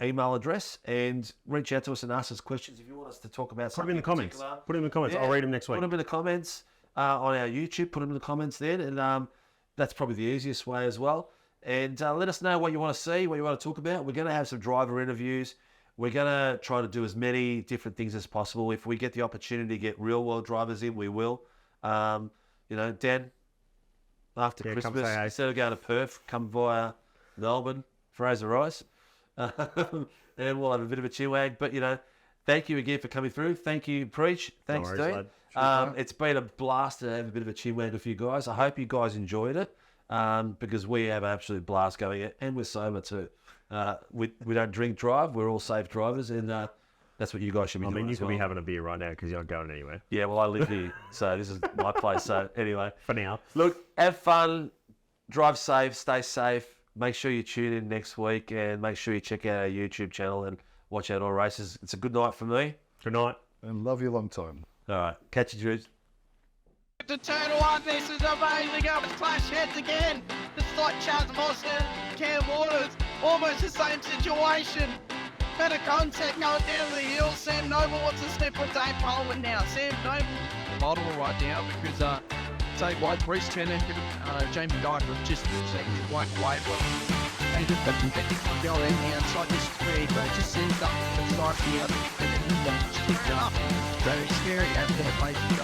email address, and reach out to us and ask us questions if you want us to talk about Put them something in the comments. particular. Put them in the comments. Yeah. I'll read them next week. Put them in the comments on our YouTube. Put them in the comments then, and that's probably the easiest way as well. And let us know what you want to see, what you want to talk about. We're going to have some driver interviews. We're going to try to do as many different things as possible. If we get the opportunity to get real-world drivers in, we will. Dan, after Come Christmas, say hey. instead of going to Perth, come via Melbourne, Fraser Rice. And we'll have a bit of a chill-wag. But, thank you again for coming through. Thank you, Preach. Thanks, worries, Dean. It's been a blast to have a bit of a chill-wag with you guys. I hope you guys enjoyed it because we have an absolute blast going it, and we're sober too. We don't drink drive. We're all safe drivers, and that's what you guys should be doing. You as could well. be having a beer right now because you're not going anywhere. Yeah, well, I live here, so this is my place. So anyway, For now. look, have fun, drive safe, stay safe. Make sure you tune in next week, and make sure you check out our YouTube channel and watch out all races. It's a good night for me. Good night. And love you long time. All right, catch you, Drews. To turn one, this is amazing. Up clash heads again. This is like Chaz Mosman, Cam Waters, almost the same situation. Better contact going down to the hill. Sam Noble wants to step with Dave Polwin now. Sam Noble model right now because say why Bruce Turner, Jamie Dyke was just won't wait. They just go in the outside this three, but it just seems up the side of the other. Just pick it up. Very scary over there, place to go.